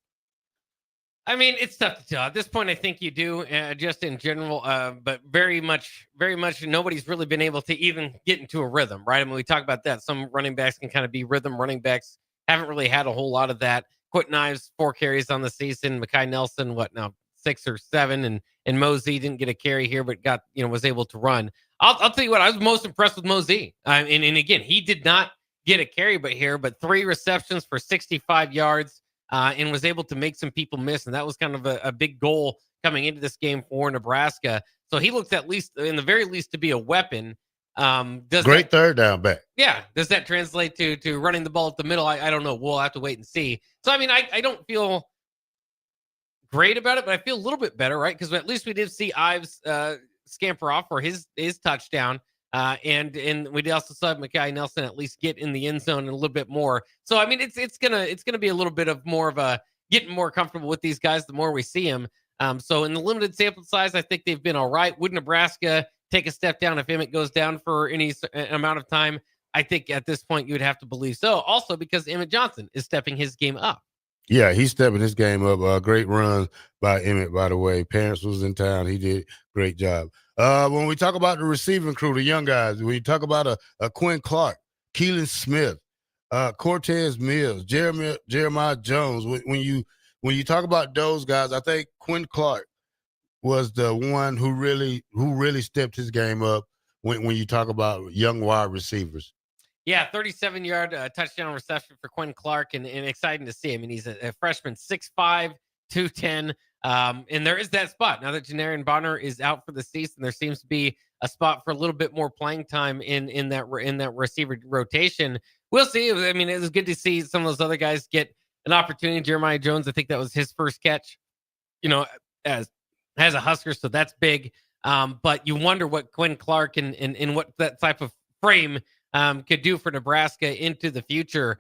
I mean, it's tough to tell. At this point, I think you do, just in general, but very much, nobody's really been able to even get into a rhythm, right? I mean, we talk about that. Some running backs can kind of be rhythm running backs. Haven't really had a whole lot of that. Quentin Ives, 4 carries on the season. Makai Nelson, 6 or 7, and Mosey didn't get a carry here, but was able to run. I'll tell you what, I was most impressed with Mosey. And again, he did not get a carry, but 3 receptions for 65 yards. And was able to make some people miss. And that was kind of a big goal coming into this game for Nebraska. So he looked, at least, in the very least, to be a weapon. Great third down back. Yeah. Does that translate to running the ball at the middle? I don't know. We'll have to wait and see. So, I mean, I don't feel great about it, but I feel a little bit better, right? Because at least we did see Ives scamper off for his touchdown. And we also saw Makai Nelson at least get in the end zone a little bit more. So I mean, it's gonna be a little bit of more of a getting more comfortable with these guys the more we see them. So in the limited sample size, I think they've been all right. Would Nebraska take a step down if Emmett goes down for any amount of time? I think at this point you would have to believe so. Also because Emmett Johnson is stepping his game up. Yeah, he's stepping his game up. Great run by Emmett, by the way. Parents was in town. He did a great job. When we talk about the receiving crew, the young guys, when you talk about a Quinn Clark, Keelan Smith, Cortez Mills, Jeremiah Jones, when you talk about those guys, I think Quinn Clark was the one who really stepped his game up when you talk about young wide receivers. Yeah, 37-yard touchdown reception for Quinn Clark, and exciting to see. I mean, he's a freshman, 6'5", 210. And there is that spot. Now that Janarian Bonner is out for the season, there seems to be a spot for a little bit more playing time in that receiver rotation. We'll see. I mean, it was good to see some of those other guys get an opportunity. Jeremiah Jones, I think that was his first catch, as a Husker, so that's big. But you wonder what Quinn Clark and what that type of frame could do for Nebraska into the future.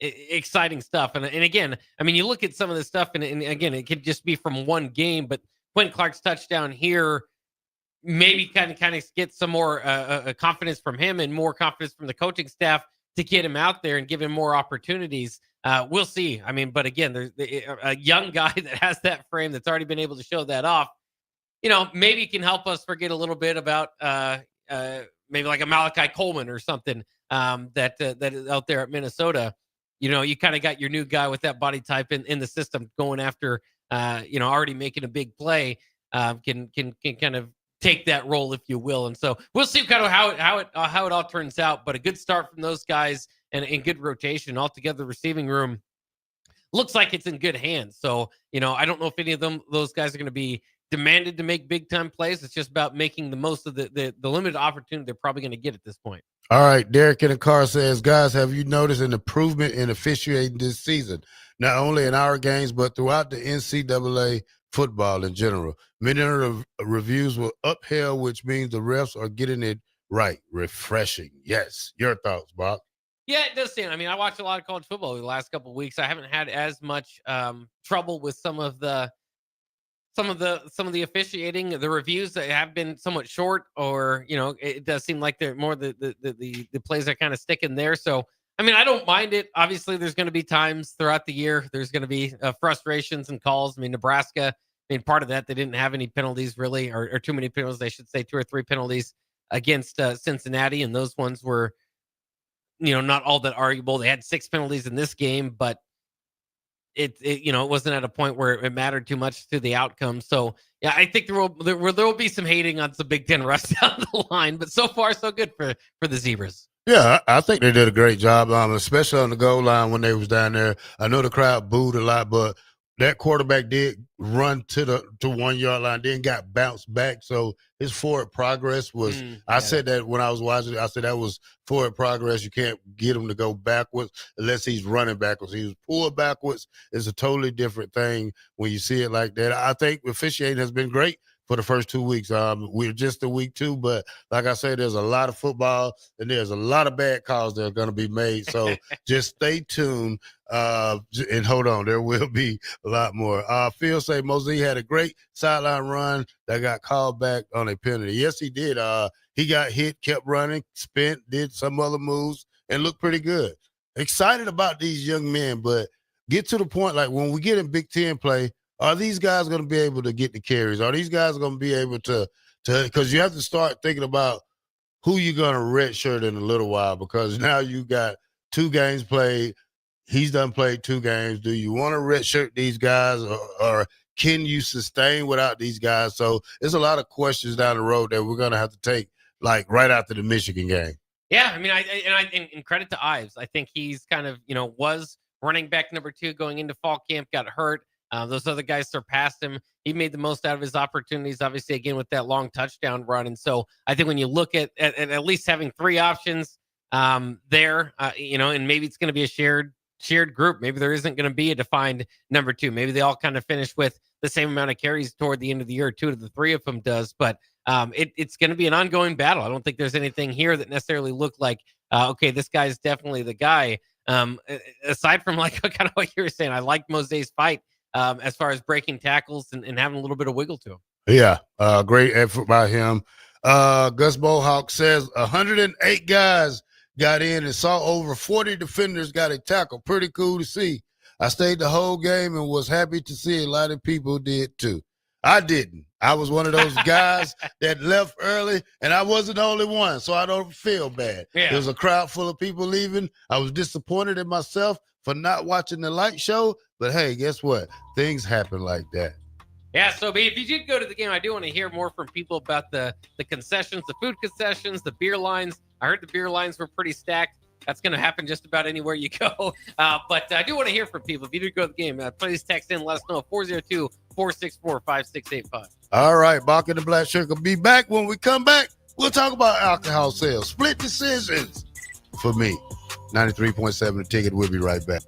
Exciting stuff. And again, I mean, you look at some of this stuff, and again, it could just be from one game, but Quentin Clark's touchdown here maybe kind of get some more confidence from him and more confidence from the coaching staff to get him out there and give him more opportunities. We'll see. I mean, but again, there's a young guy that has that frame that's already been able to show that off. Maybe can help us forget a little bit about maybe like a Malachi Coleman or something that is out there at Minnesota. You kind of got your new guy with that body type in the system going after, already making a big play, can kind of take that role, if you will. And so we'll see kind of how it all turns out. But a good start from those guys and good rotation altogether. The receiving room looks like it's in good hands. So I don't know if any of those guys are going to be demanded to make big time plays. It's just about making the most of the limited opportunity they're probably going to get at this point. All right, Derek in the car says, guys, have you noticed an improvement in officiating this season? Not only in our games, but throughout the NCAA football in general. Many of the reviews were upheld, which means the refs are getting it right. Refreshing. Yes. Your thoughts, Bob? Yeah, it does seem. I mean, I watched a lot of college football the last couple of weeks. I haven't had as much trouble with some of the officiating. The reviews that have been somewhat short, or it does seem like they're more the plays are kind of sticking there. So I mean, I don't mind it. Obviously, there's going to be times throughout the year there's going to be frustrations and calls. I mean, Nebraska. I mean, part of that, they didn't have any penalties really, or too many penalties. I should say 2 or 3 penalties against Cincinnati, and those ones were, not all that arguable. They had 6 penalties in this game, but it wasn't at a point where it mattered too much to the outcome. So yeah, I think there will be some hating on some Big Ten refs down the line, but so far so good for the Zebras. Yeah, I think they did a great job, especially on the goal line when they was down there. I know the crowd booed a lot, but that quarterback did run to 1 yard line, then got bounced back. So his forward progress was, I said that when I was watching it, I said that was forward progress. You can't get him to go backwards unless he's running backwards. He was pulled backwards. It's a totally different thing when you see it like that. I think officiating has been great for the first 2 weeks. We're just in week 2, but like I said, there's a lot of football and there's a lot of bad calls that are going to be made. So just stay tuned and hold on. There will be a lot more. Phil say Mosey had a great sideline run that got called back on a penalty. Yes, he did. He got hit, kept running, spent, did some other moves, and looked pretty good. Excited about these young men, but get to the point, like when we get in Big Ten play, are these guys going to be able to get the carries? Are these guys going to be able to because you have to start thinking about who you're going to redshirt in a little while, because now you got 2 games played. He's done played 2 games. Do you want to redshirt these guys, or can you sustain without these guys? So there's a lot of questions down the road that we're going to have to take, like right after the Michigan game. Yeah, I mean, and credit to Ives. I think he's kind of, was running back number 2 going into fall camp, got hurt. Those other guys surpassed him. He made the most out of his opportunities, obviously, again, with that long touchdown run. And so I think when you look at least having 3 options there, and maybe it's going to be a shared group. Maybe there isn't going to be a defined number 2. Maybe they all kind of finish with the same amount of carries toward the end of the year. 2 of the 3 of them does. But it's going to be an ongoing battle. I don't think there's anything here that necessarily looked like, okay, this guy's definitely the guy. Aside from like kind of what you were saying, I liked Mosey's fight. As far as breaking tackles and having a little bit of wiggle to him. Yeah, great effort by him. Gus Bohawk says 108 guys got in and saw over 40 defenders got a tackle. Pretty cool to see. I stayed the whole game and was happy to see a lot of people did too. I didn't. I was one of those guys that left early, and I wasn't the only one, so I don't feel bad. Yeah. There was a crowd full of people leaving. I was disappointed in myself for not watching the light show, but hey, guess what? Things happen like that. Yeah, so if you did go to the game, I do want to hear more from people about the concessions, the food concessions, the beer lines. I heard the beer lines were pretty stacked. That's going to happen just about anywhere you go. But I do want to hear from people. If you did go to the game, please text in, let us know, 402-464-5685. All right, Bock the Blackshirt will be back. When we come back, we'll talk about alcohol sales. Split decisions for me. 93.7 The Ticket. We'll be right back.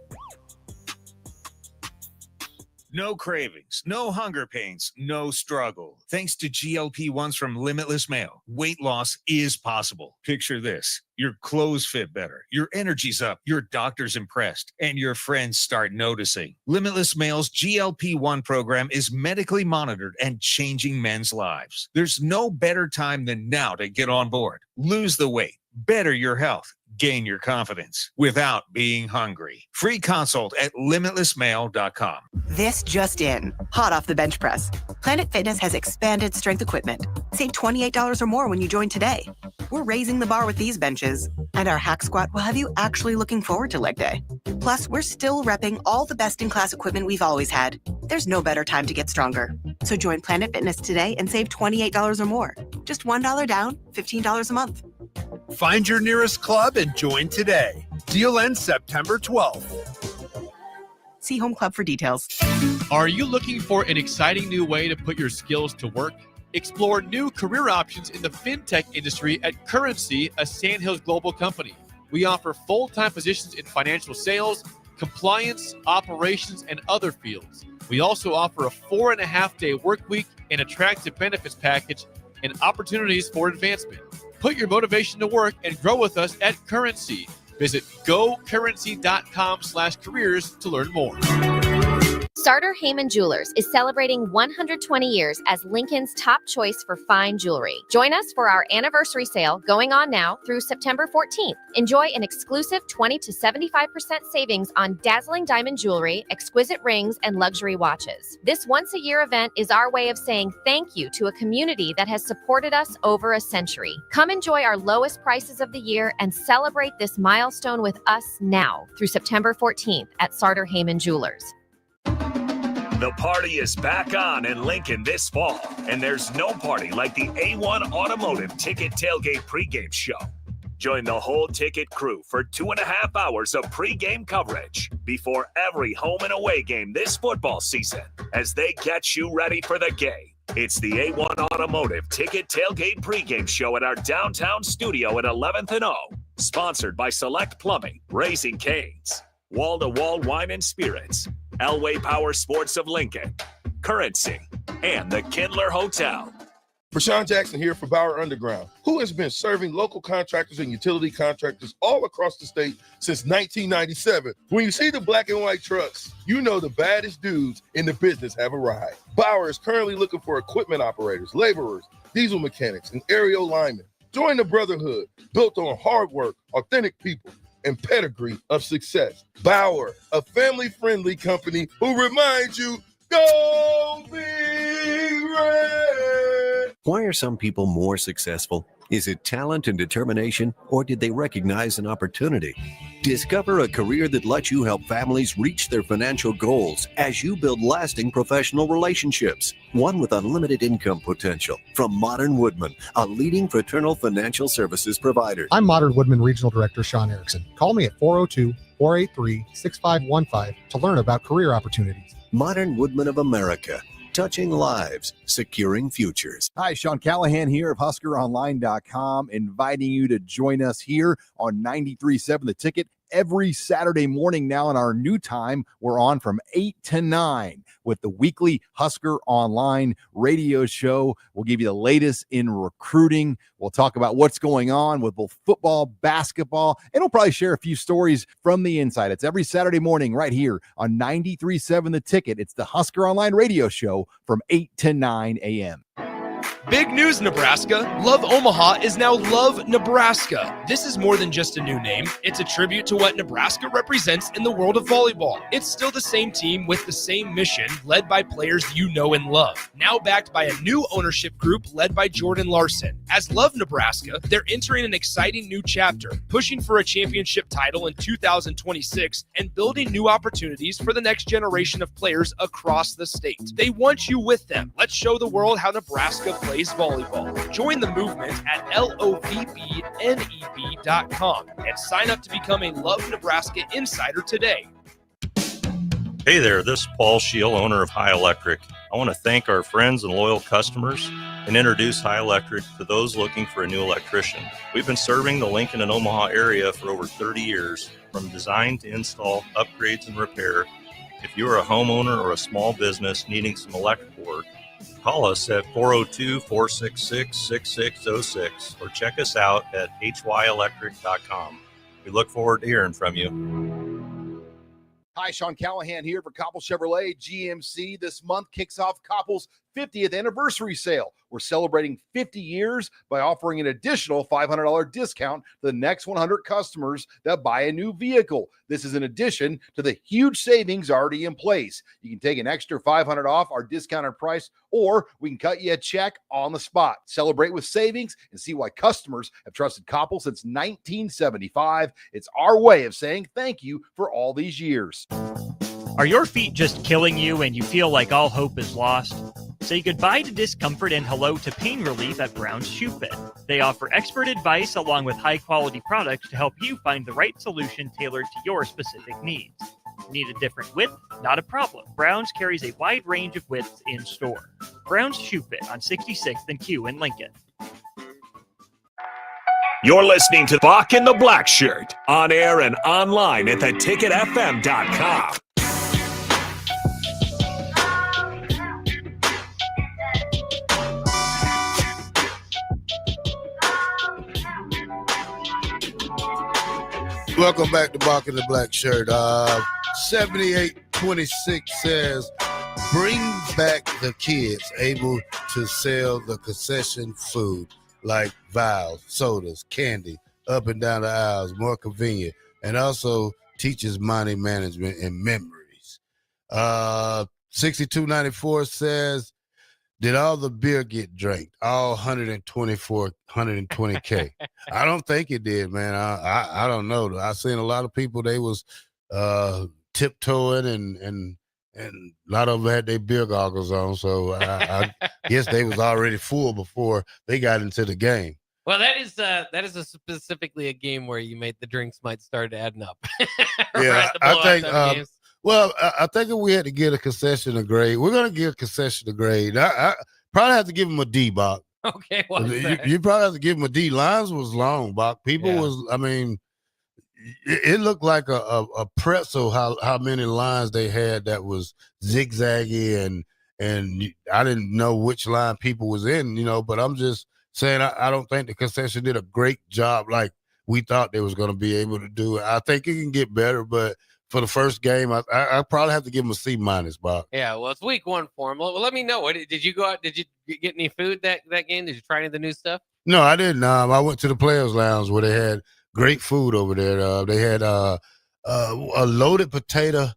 No cravings, no hunger pains, no struggle. Thanks to GLP-1s from Limitless Mail, weight loss is possible. Picture this. Your clothes fit better, your energy's up, your doctor's impressed, and your friends start noticing. Limitless Mail's GLP-1 program is medically monitored and changing men's lives. There's no better time than now to get on board. Lose the weight, better your health, gain your confidence without being hungry. Free consult at limitlessmail.com. This just in, hot off the bench press. Planet Fitness has expanded strength equipment. Save $28 or more when you join today. We're raising the bar with these benches, and our hack squat will have you actually looking forward to leg day. Plus, we're still repping all the best-in-class equipment we've always had. There's no better time to get stronger. So join Planet Fitness today and save $28 or more. Just $1 down, $15 a month. Find your nearest club and join today. Deal ends September 12th. See Home Club for details. Are you looking for an exciting new way to put your skills to work? Explore new career options in the fintech industry at Currency, a Sandhills Global company. We offer full-time positions in financial sales, compliance, operations, and other fields. We also offer a 4.5-day work week, an attractive benefits package, and opportunities for advancement. Put your motivation to work and grow with us at Currency. Visit gocurrency.com/careers to learn more. Sartor Heyman Jewelers is celebrating 120 years as Lincoln's top choice for fine jewelry. Join us for our anniversary sale going on now through September 14th. Enjoy an exclusive 20 to 75% savings on dazzling diamond jewelry, exquisite rings, and luxury watches. This once-a-year event is our way of saying thank you to a community that has supported us over a century. Come enjoy our lowest prices of the year and celebrate this milestone with us now through September 14th at Sartor Heyman Jewelers. The party is back on in Lincoln this fall, and there's no party like the A1 Automotive Ticket Tailgate pregame show. Join the whole ticket crew for 2.5 hours of pregame coverage before every home and away game this football season as they get you ready for the game. It's the A1 Automotive Ticket Tailgate pregame show at our downtown studio at 11th and O, sponsored by Select Plumbing, Raising Cane's, Wall-to-Wall Wine and Spirits, Elway Power Sports of Lincoln, Currency, and the Kindler Hotel. Rashawn Jackson here for Bauer Underground, who has been serving local contractors and utility contractors all across the state since 1997. When you see the black and white trucks, you know the baddest dudes in the business have arrived. Bauer is currently looking for equipment operators, laborers, diesel mechanics, and aerial linemen. Join the brotherhood built on hard work, authentic people, and pedigree of success. Bauer, a family-friendly company who reminds you, go Big Red! Why are some people more successful? Is it talent and determination, or did they recognize an opportunity? Discover a career that lets you help families reach their financial goals as you build lasting professional relationships. One with unlimited income potential. From Modern Woodman, a leading fraternal financial services provider. I'm Modern Woodman Regional Director Sean Erickson. Call me at 402-483-6515 to learn about career opportunities. Modern Woodman of America. Touching lives, securing futures. Hi, Sean Callahan here of HuskerOnline.com, inviting you to join us here on 93.7 The Ticket every Saturday morning now in our new time. We're on from 8 to 9 with the weekly Husker Online radio show. We'll give you the latest in recruiting. We'll talk about what's going on with both football, basketball, and we'll probably share a few stories from the inside. It's every Saturday morning right here on 93.7 The Ticket. It's the Husker Online radio show from 8 to 9 a.m. Big news, Nebraska. Love Omaha is now Love Nebraska. This is more than just a new name. It's a tribute to what Nebraska represents in the world of volleyball. It's still the same team with the same mission, led by players you know and love. Now backed by a new ownership group led by Jordan Larson. As Love Nebraska, they're entering an exciting new chapter, pushing for a championship title in 2026 and building new opportunities for the next generation of players across the state. They want you with them. Let's show the world how Nebraska plays volleyball. Join the movement at lovneb.com and sign up to become a Love Nebraska Insider today. Hey there, this is Paul Scheel, owner of High Electric. I want to thank our friends and loyal customers and introduce High Electric to those looking for a new electrician. We've been serving the Lincoln and Omaha area for over 30 years, from design to install, upgrades and repair. If you are a homeowner or a small business needing some electrical work, call us at 402-466-6606 or check us out at hyelectric.com. We look forward to hearing from you. Hi, Sean Callahan here for Koppel Chevrolet GMC. This month kicks off Koppel's 50th anniversary sale. We're celebrating 50 years by offering an additional $500 discount to the next 100 customers that buy a new vehicle. This is in addition to the huge savings already in place. You can take an extra $500 off our discounted price, or we can cut you a check on the spot. Celebrate with savings and see why customers have trusted Koppel since 1975. It's our way of saying thank you for all these years. Are your feet just killing you and you feel like all hope is lost? Say goodbye to discomfort and hello to pain relief at Brown's Shoe Fit. They offer expert advice along with high-quality products to help you find the right solution tailored to your specific needs. Need a different width? Not a problem. Brown's carries a wide range of widths in store. Brown's Shoe Fit on 66th and Q in Lincoln. You're listening to Bock the Blackshirt, on air and online at theticketfm.com. Welcome back to Bock the Blackshirt. 7826 says, bring back the kids able to sell the concession food like vials, sodas, candy, up and down the aisles, more convenient, and also teaches money management and memories. 6294 says, did all the beer get drank? All 120K. I don't think it did, man. I don't know. I seen a lot of people, they was tiptoeing and a lot of them had their beer goggles on. So I guess they was already full before they got into the game. Well, that is specifically a game where the drinks might start adding up. Yeah, I think. Well, I think if we had to get a concession a grade, we're going to give a concession a grade. I probably have to give them a D, Bach. Okay, you probably have to give them a D. Lines was long, Bach. People it looked like a pretzel, how many lines they had that was zigzaggy, and I didn't know which line people was in, but I'm just saying I don't think the concession did a great job like we thought they was going to be able to do. I think it can get better, but for the first game, I probably have to give them a C-, Bob. Yeah, well, it's week one for them. Well, let me know. Did you go out? Did you get any food that game? Did you try any of the new stuff? No, I didn't. I went to the Players Lounge where they had great food over there. They had a loaded potato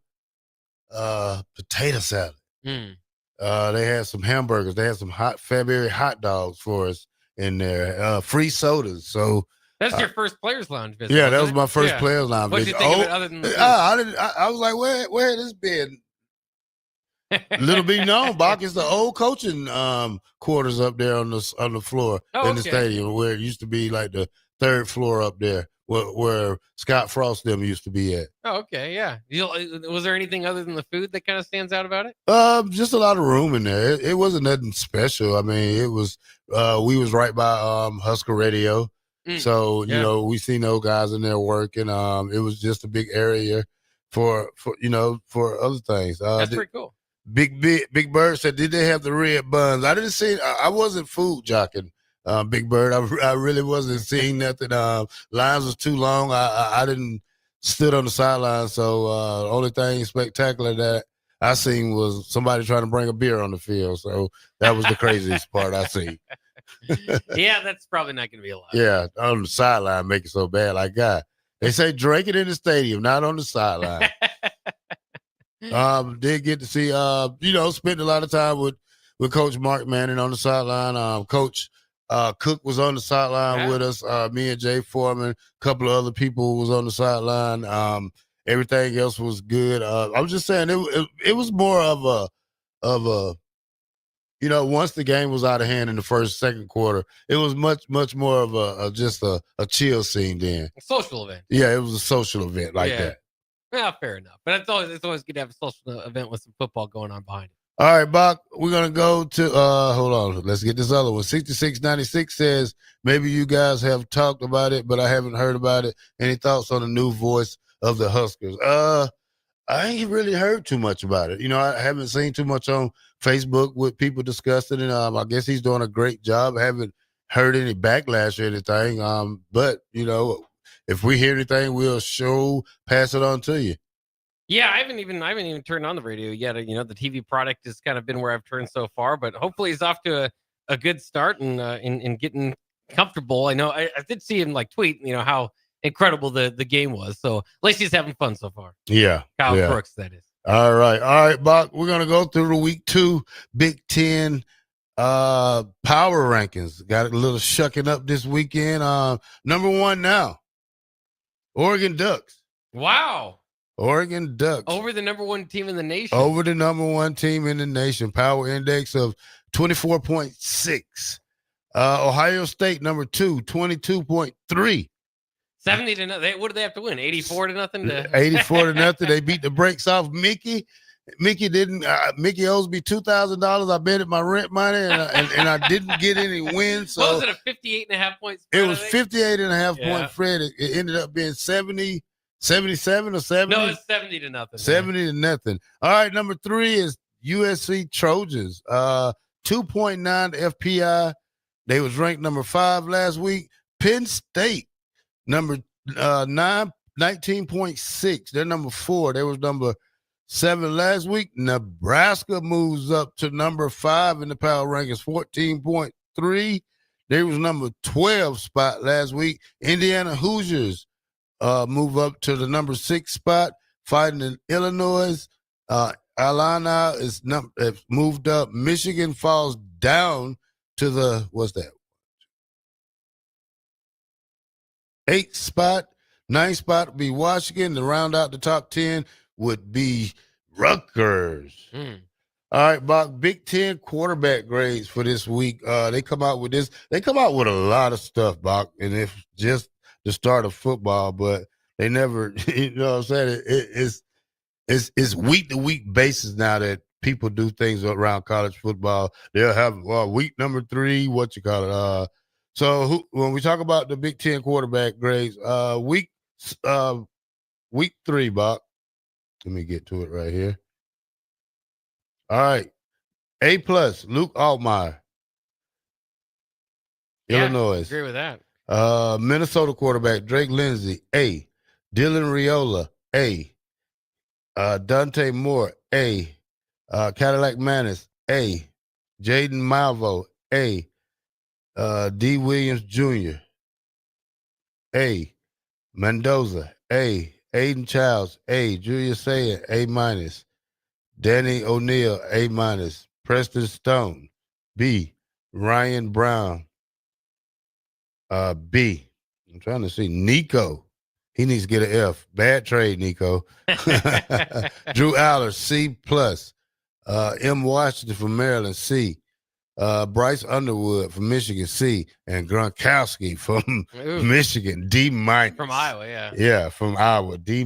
salad. They had some hamburgers. They had some hot February hot dogs for us in there. Free sodas. So. That's your first Players Lounge visit. Yeah, that was my first Players Lounge visit. What did you think of it other than the I was like, where has this been? Little be known, Bach, is the old coaching quarters up there on the floor in the stadium, where it used to be like the third floor up there, where Scott Frost them used to be at. Oh, okay, yeah. Was there anything other than the food that kind of stands out about it? Just a lot of room in there. It wasn't nothing special. I mean, it was we was right by Husker Radio. So, we seen those guys in there working. It was just a big area for other things. That's pretty cool. Big Bird said, did they have the red buns? I didn't see, I wasn't food jocking, Big Bird. I really wasn't seeing nothing. Lines was too long. I didn't stood on the sideline. So, the only thing spectacular that I seen was somebody trying to bring a beer on the field. So that was the craziest part I seen. Yeah, that's probably not going to be allowed. Yeah, on the sideline, make it so bad. Like God, they say drink it in the stadium, not on the sideline. Did get to see, spent a lot of time with Coach Mark Manning on the sideline. Coach Cook was on the sideline with us. Me and Jay Foreman, a couple of other people was on the sideline. Everything else was good. I'm just saying it was more of a once the game was out of hand in the second quarter, it was much more of just a chill scene then. A social event. Yeah, it was a social event like that. Yeah, fair enough. But it's always good to have a social event with some football going on behind it. All right, Bach, we're going to go to, hold on, let's get this other one. 6696 says, maybe you guys have talked about it, but I haven't heard about it. Any thoughts on the new voice of the Huskers? I ain't really heard too much about it. I haven't seen too much on Facebook with people discussing it. I guess he's doing a great job. I haven't heard any backlash or anything. But if we hear anything, we'll pass it on to you. Yeah, I haven't even turned on the radio yet. The TV product has kind of been where I've turned so far, but hopefully he's off to a good start and in getting comfortable. I know I did see him tweet, how incredible the game was. So at least he's having fun so far. Yeah. Kyle Brooks, that is. All right, Bock. We're gonna go through the week 2 Big Ten power rankings. Got a little shucking up this weekend. Number 1 now, Oregon Ducks. Wow. Oregon Ducks. Over the number 1 team in the nation. Over the number 1 team in the nation. Power index of 24.6. Ohio State, number 2, 22.3. 70 to nothing. What did they have to win? 84 to nothing? 84 to nothing. They beat the brakes off Mickey. Mickey owes me $2,000. I bet it my rent money, and I didn't get any wins. So what was it, a 58.5 point spread? It was 58.5 point spread. It ended up being 70. 77 or 70? No, it's 70 to nothing. 70 to nothing. All right, number 3 is USC Trojans. 2.9 FPI. They was ranked number 5 last week. Penn State, number 19.6. They're number 4. They was number 7 last week. Nebraska moves up to number 5 in the power rankings, 14.3. They was number 12 spot last week. Indiana Hoosiers move up to the number 6 spot, fighting in Illinois. Illini is moved up. Michigan falls down to the 8th spot. 9th spot would be Washington. To round out the top 10 would be Rutgers. All right, Bock, Big Ten quarterback grades for this week. They come out with this. They come out with a lot of stuff, Bock, and it's just the start of football, but they never, you know what I'm saying? It's week to week basis now that people do things around college football. They'll have week number 3, when we talk about the Big Ten quarterback grades, week 3, Bock. Let me get to it right here. All right. A+, Luke Altmaier. Illinois. Agree with that. Minnesota quarterback Drake Lindsey, A. Dylan Riola, A. Dante Moore, A. Cadillac Manis, A. Jaden Malvo, A. D. Williams Jr., A. Mendoza, A. Aiden Childs, A. Julius Sayer, A-. Danny O'Neill, A-. Preston Stone, B. Ryan Brown, B. I'm trying to see. Nico. He needs to get an F. Bad trade, Nico. Drew Aller, C+. M. Washington from Maryland, C. Bryce Underwood from Michigan, C. And Gronkowski from Michigan, D-. From Iowa, yeah. Yeah, from Iowa, D-.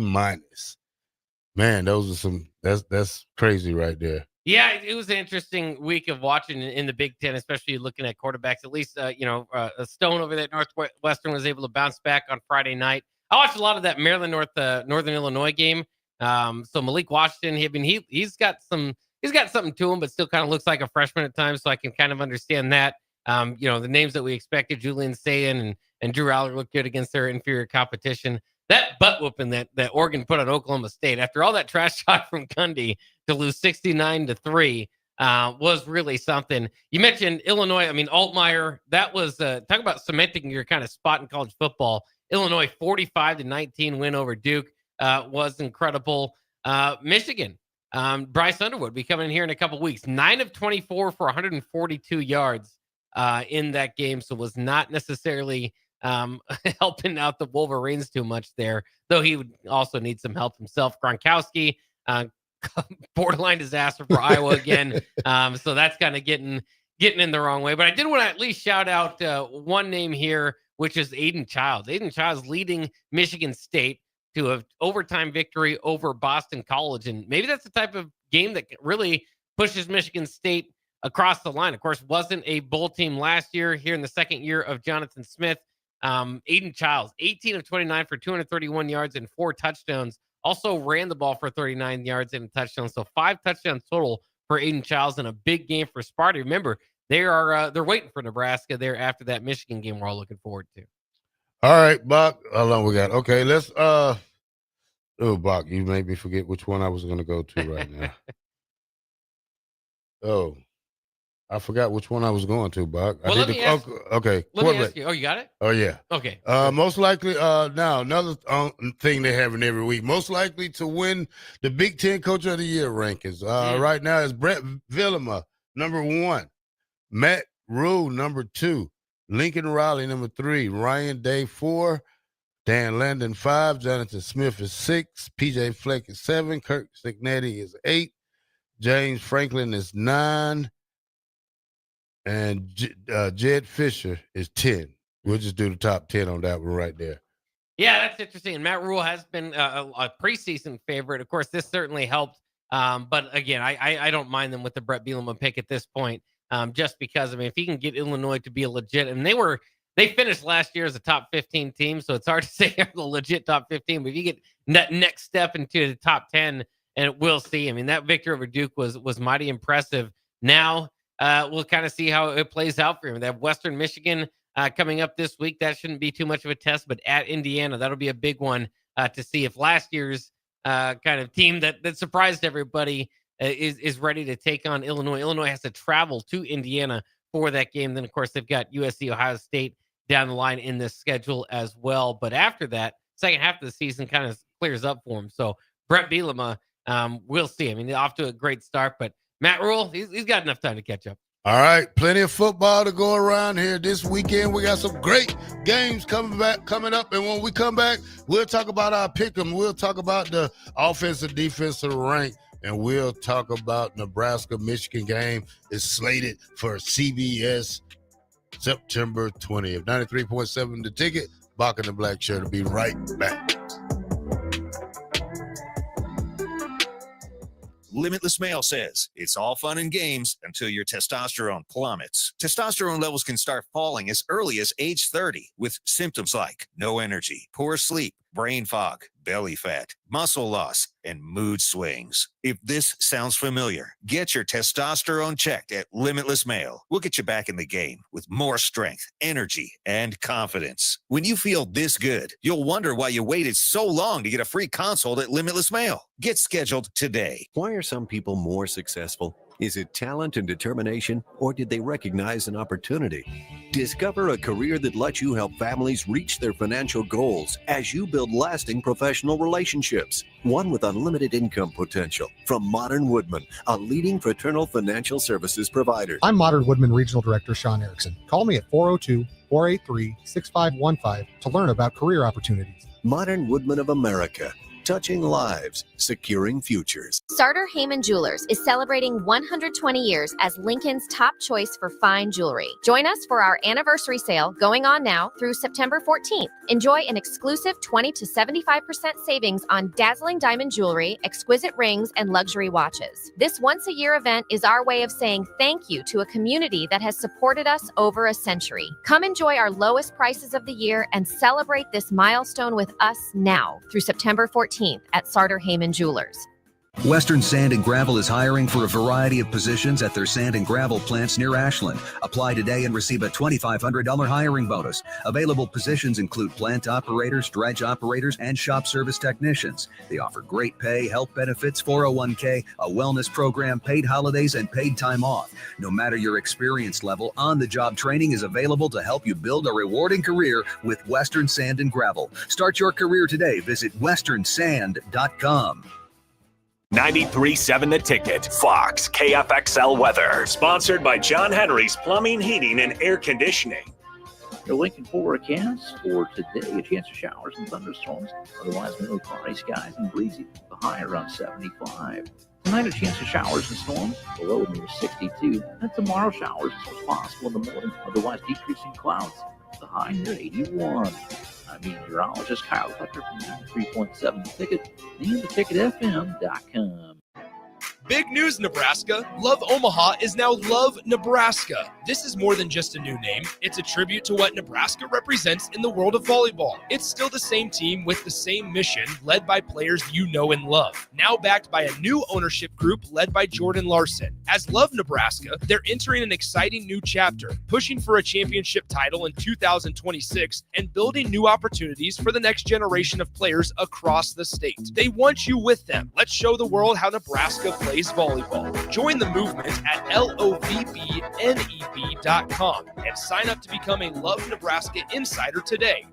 Man, those are some, that's crazy right there. Yeah, it was an interesting week of watching in the Big Ten, especially looking at quarterbacks. At least, Stone over there at Northwestern was able to bounce back on Friday night. I watched a lot of that Maryland Northern Illinois game. So Malik Washington, he's got something to him, but still kind of looks like a freshman at times. So I can kind of understand that. The names that we expected, Julian Sayin and Drew Aller looked good against their inferior competition. That butt whooping that Oregon put on Oklahoma State after all that trash talk from Gundy to lose 69-3 was really something. You mentioned Illinois. I mean, Altmaier, that was talk about cementing your kind of spot in college football. Illinois 45-19 win over Duke was incredible. Michigan, Bryce Underwood be coming in here in a couple weeks. 9 of 24 for 142 yards in that game, so was not necessarily helping out the Wolverines too much there, though he would also need some help himself. Gronkowski, borderline disaster for Iowa again. So that's kind of getting in the wrong way. But I did want to at least shout out one name here, which is Aiden Childs. Aiden Childs leading Michigan State to an overtime victory over Boston College. And maybe that's the type of game that really pushes Michigan State across the line. Of course, wasn't a bowl team last year here in the second year of Jonathan Smith. Aiden Childs, 18 of 29 for 231 yards and 4 touchdowns Also ran the ball for 39 yards and a touchdown. So 5 touchdowns total for Aiden Childs in a big game for Sparty. Remember, they're waiting for Nebraska there after that Michigan game we're all looking forward to. All right, Bach. How long we got? Okay, let's Bach, you made me forget which one I was gonna go to right now. Oh, I forgot which one I was going to, Bach. Well, let me ask you. Oh, you got it? Oh, yeah. Okay. Most likely, now another thing they're having every week. Most likely to win the Big Ten Coach of the Year rankings. Right now is Brett Villema, number 1. Matt Rule, number 2. Lincoln Riley, number 3. Ryan Day, 4. Dan Landon, 5. Jonathan Smith is 6. PJ Fleck is 7. Kirk Signetti is 8. James Franklin is 9. And Jed Fisher is 10. We'll just do the top 10 on that one right there. Yeah, that's interesting. And Matt Rule has been a preseason favorite. Of course, this certainly helped. But again, I don't mind them with the Brett Bielema pick at this point, just because, I mean, if he can get Illinois to be a legit, and they finished last year as a top 15 team, so it's hard to say they're the legit top 15. But if you get that next step into the top 10, and we'll see. I mean, that victory over Duke was mighty impressive. Now, we'll kind of see how it plays out for him. They have Western Michigan coming up this week. That shouldn't be too much of a test, but at Indiana, that'll be a big one to see if last year's kind of team that surprised everybody is ready to take on Illinois. Illinois has to travel to Indiana for that game. Then, of course, they've got USC, Ohio State down the line in this schedule as well. But after that, second half of the season kind of clears up for him. So Brett Bielema, we'll see. I mean, they're off to a great start, but Matt Rule, he's got enough time to catch up. All right, plenty of football to go around here this weekend. We got some great games coming up, and when we come back, we'll talk about our pick'em. We'll talk about the offensive, defensive rank, and we'll talk about Nebraska-Michigan game is slated for CBS September 20th. 93.7 The Ticket. Bock the Blackshirt will be right back. Limitless Male says it's all fun and games until your testosterone plummets. Testosterone levels can start falling as early as age 30 with symptoms like no energy, poor sleep, brain fog, belly fat, muscle loss, and mood swings. If this sounds familiar, get your testosterone checked at Limitless Male. We'll get you back in the game with more strength, energy, and confidence. When you feel this good, you'll wonder why you waited so long to get a free consult at Limitless Male. Get scheduled today. Why are some people more successful? Is it talent and determination, or did they recognize an opportunity? Discover a career that lets you help families reach their financial goals as you build lasting professional relationships. One with unlimited income potential. From Modern Woodman, a leading fraternal financial services provider. I'm Modern Woodman Regional Director Sean Erickson. Call me at 402-483-6515 to learn about career opportunities. Modern Woodman of America. Touching lives, securing futures. Sartor Heyman Jewelers is celebrating 120 years as Lincoln's top choice for fine jewelry. Join us for our anniversary sale going on now through September 14th. Enjoy an exclusive 20 to 75% savings on dazzling diamond jewelry, exquisite rings, and luxury watches. This once-a-year event is our way of saying thank you to a community that has supported us over a century. Come enjoy our lowest prices of the year and celebrate this milestone with us now through September 14th at Sartor Heyman Jewelers. Western Sand and Gravel is hiring for a variety of positions at their sand and gravel plants near Ashland. Apply today and receive a $2,500 hiring bonus. Available positions include plant operators, dredge operators, and shop service technicians. They offer great pay, health benefits, 401k, a wellness program, paid holidays, and paid time off. No matter your experience level, on-the-job training is available to help you build a rewarding career with Western Sand and Gravel. Start your career today. Visit westernsand.com. 93.7 The Ticket, Fox, KFXL weather. Sponsored by John Henry's Plumbing, Heating, and Air Conditioning. Your Lincoln forecast for today, a chance of showers and thunderstorms. Otherwise, mainly cloudy skies and breezy. The high around 75. Tonight, a chance of showers and storms. The low near 62. And tomorrow, showers is possible in the morning. Otherwise, decreasing clouds. The high near 81. I'm meteorologist Kyle Tucker from 93.7 The Ticket and theticketfm.com. Big news, Nebraska. Love Omaha is now Love Nebraska. This is more than just a new name. It's a tribute to what Nebraska represents in the world of volleyball. It's still the same team with the same mission, led by players you know and love. Now backed by a new ownership group led by Jordan Larson. As Love Nebraska, they're entering an exciting new chapter, pushing for a championship title in 2026 and building new opportunities for the next generation of players across the state. They want you with them. Let's show the world how Nebraska plays volleyball. Join the movement at lovneb.com and sign up to become a Love Nebraska Insider today.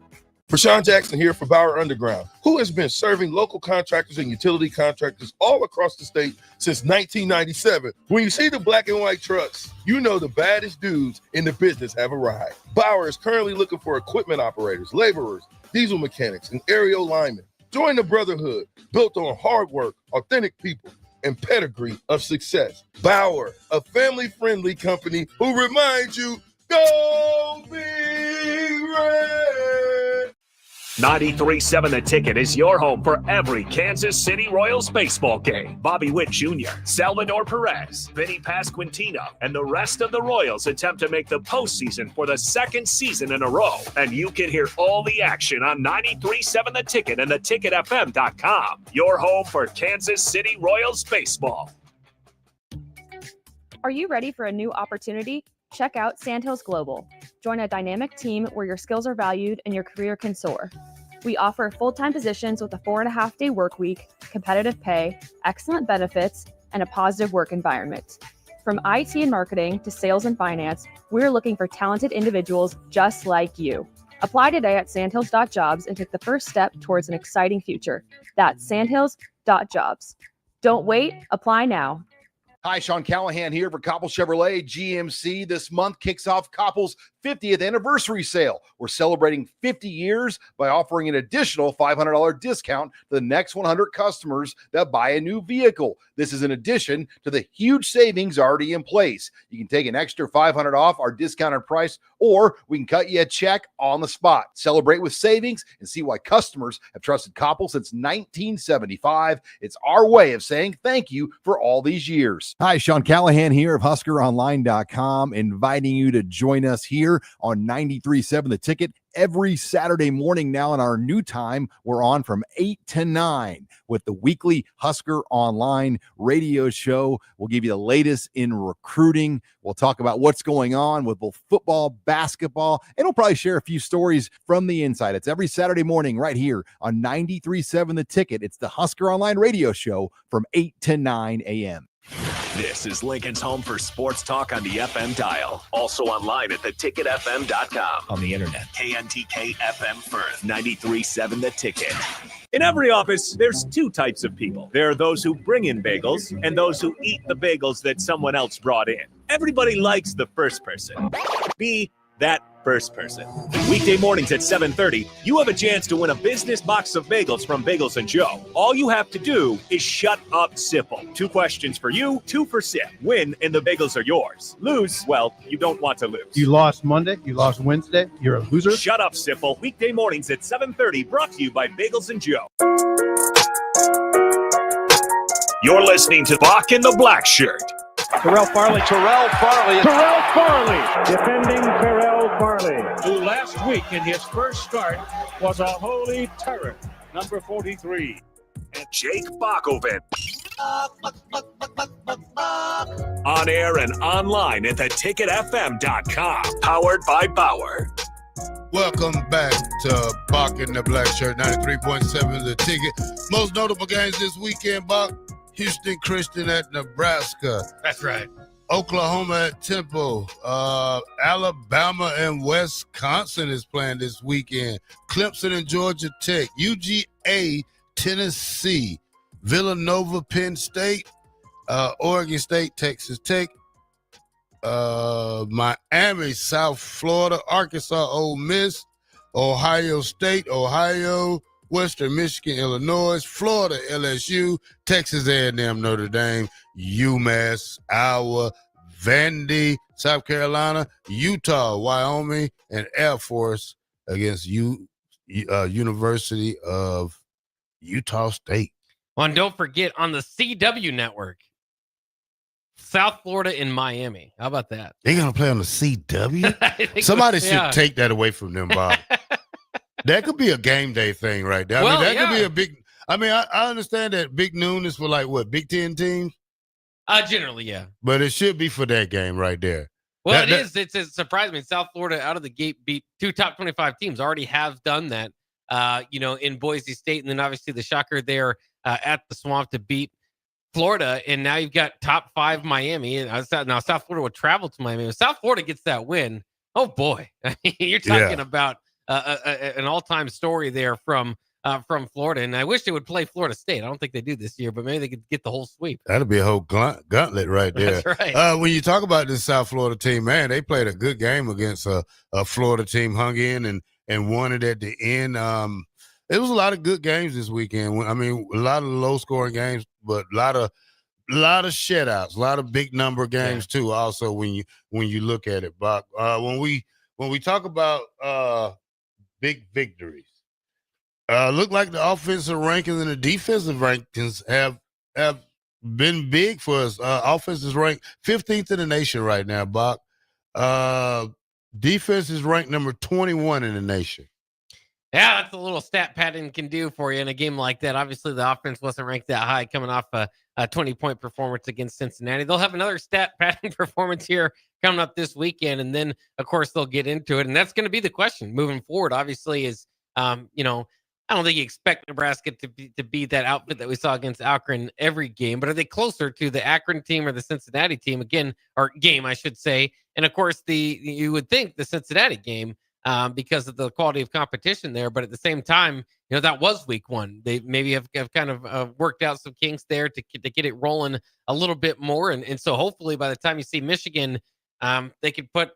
Rashawn Jackson here for Bauer Underground, who has been serving local contractors and utility contractors all across the state since 1997. When you see the black and white trucks, you know the baddest dudes in the business have arrived. Bauer is currently looking for equipment operators, laborers, diesel mechanics, and aerial linemen. Join the brotherhood built on hard work, authentic people, and pedigree of success. Bauer, a family-friendly company who reminds you, go Big Red! 93.7 The Ticket is your home for every Kansas City Royals baseball game. Bobby Witt Jr., Salvador Perez, Vinny Pasquantino, and the rest of the Royals attempt to make the postseason for the second season in a row. And you can hear all the action on 93.7 The Ticket and theticketfm.com. Your home for Kansas City Royals baseball. Are you ready for a new opportunity? Check out Sandhills Global. Join a dynamic team where your skills are valued and your career can soar. We offer full-time positions with a 4.5-day work week, competitive pay, excellent benefits, and a positive work environment. From IT and marketing to sales and finance, we're looking for talented individuals just like you. Apply today at sandhills.jobs and take the first step towards an exciting future. That's sandhills.jobs. Don't wait, apply now. Hi, Sean Callahan here for Koppel Chevrolet GMC. This month kicks off Koppel's 50th anniversary sale. We're celebrating 50 years by offering an additional $500 discount to the next 100 customers that buy a new vehicle. This is in addition to the huge savings already in place. You can take an extra $500 off our discounted price, or we can cut you a check on the spot. Celebrate with savings and see why customers have trusted Koppel since 1975. It's our way of saying thank you for all these years. Hi, Sean Callahan here of HuskerOnline.com, inviting you to join us here on 93.7 The Ticket every Saturday morning. Now in our new time, we're on from 8 to 9 with the weekly Husker Online radio show. We'll give you the latest in recruiting. We'll talk about what's going on with both football, basketball, and we'll probably share a few stories from the inside. It's every Saturday morning right here on 93.7 The Ticket. It's the Husker Online radio show from 8 to 9 a.m. This is Lincoln's home for sports talk on the FM dial. Also online at theticketfm.com. On the internet. KNTK FM Firth. 93.7 The Ticket. In every office, there's two types of people. There are those who bring in bagels and those who eat the bagels that someone else brought in. Everybody likes the first person. Be that first person. Weekday mornings at 7:30, you have a chance to win a business box of bagels from Bagels & Joe. All you have to do is shut up, Sipple. 2 questions for you, 2 for Sip. Win, and the bagels are yours. Lose, well, you don't want to lose. You lost Monday, you lost Wednesday, you're a loser. Shut up, Sipple. Weekday mornings at 7:30, brought to you by Bagels & Joe. You're listening to Bock and the Blackshirt. Terrell Farley. Defending Terrell Farley, who last week in his first start was a holy terror. Number 43. And Jake Bockoven. On air and online at theticketfm.com. Powered by Bauer. Welcome back to Bock and the Blackshirt, 93.7 The Ticket. Most notable games this weekend, Bock. Houston Christian at Nebraska. That's right. Oklahoma at Temple. Alabama and Wisconsin is playing this weekend. Clemson and Georgia Tech. UGA, Tennessee. Villanova, Penn State. Oregon State, Texas Tech. Miami, South Florida. Arkansas, Ole Miss. Ohio State, Ohio. Western Michigan, Illinois, Florida, LSU, Texas A&M, Notre Dame, UMass, Iowa, Vandy, South Carolina, Utah, Wyoming, and Air Force against University of Utah State. Well, and don't forget on the CW network, South Florida and Miami. How about that? They're going to play on the CW? I think Somebody so, should yeah. take that away from them, Bob. That could be a game day thing right there. Well, that could be yeah. a big – I mean, I understand that Big Noon is for like what, Big Ten teams? Generally, yeah. But it should be for that game right there. Well, it surprised me. South Florida out of the gate beat 2 top 25 teams. Already have done that, in Boise State. And then obviously the shocker there at the Swamp to beat Florida. And now you've got top 5 Miami. And now South Florida would travel to Miami. If South Florida gets that win, oh boy. You're talking about an all-time story there from Florida. And I wish they would play Florida State. I don't think they do this year, but maybe they could get the whole sweep. That'd be a whole gauntlet right there. That's right. When you talk about this South Florida team, man, they played a good game against a Florida team, hung in and won it at the end. It was a lot of good games this weekend. I mean, a lot of low-scoring games, but a lot of shutouts, a lot of big number games too. Also, when you look at it, Buck, when we talk about big victories. Look like the offensive rankings and the defensive rankings have been big for us. Offense is ranked 15th in the nation right now, Bach. Defense is ranked number 21 in the nation. Yeah, that's a little stat padding can do for you in a game like that. Obviously, the offense wasn't ranked that high coming off a 20-point performance against Cincinnati. They'll have another stat padding performance here coming up this weekend, and then, of course, they'll get into it. And that's going to be the question moving forward, obviously, is, I don't think you expect Nebraska to be that outfit that we saw against Akron every game, but are they closer to the Akron team or the Cincinnati team again, or game, I should say? And of course, you would think the Cincinnati game because of the quality of competition there, but at the same time, that was week 1. They maybe have kind of worked out some kinks there to get it rolling a little bit more, and so hopefully by the time you see Michigan, they could put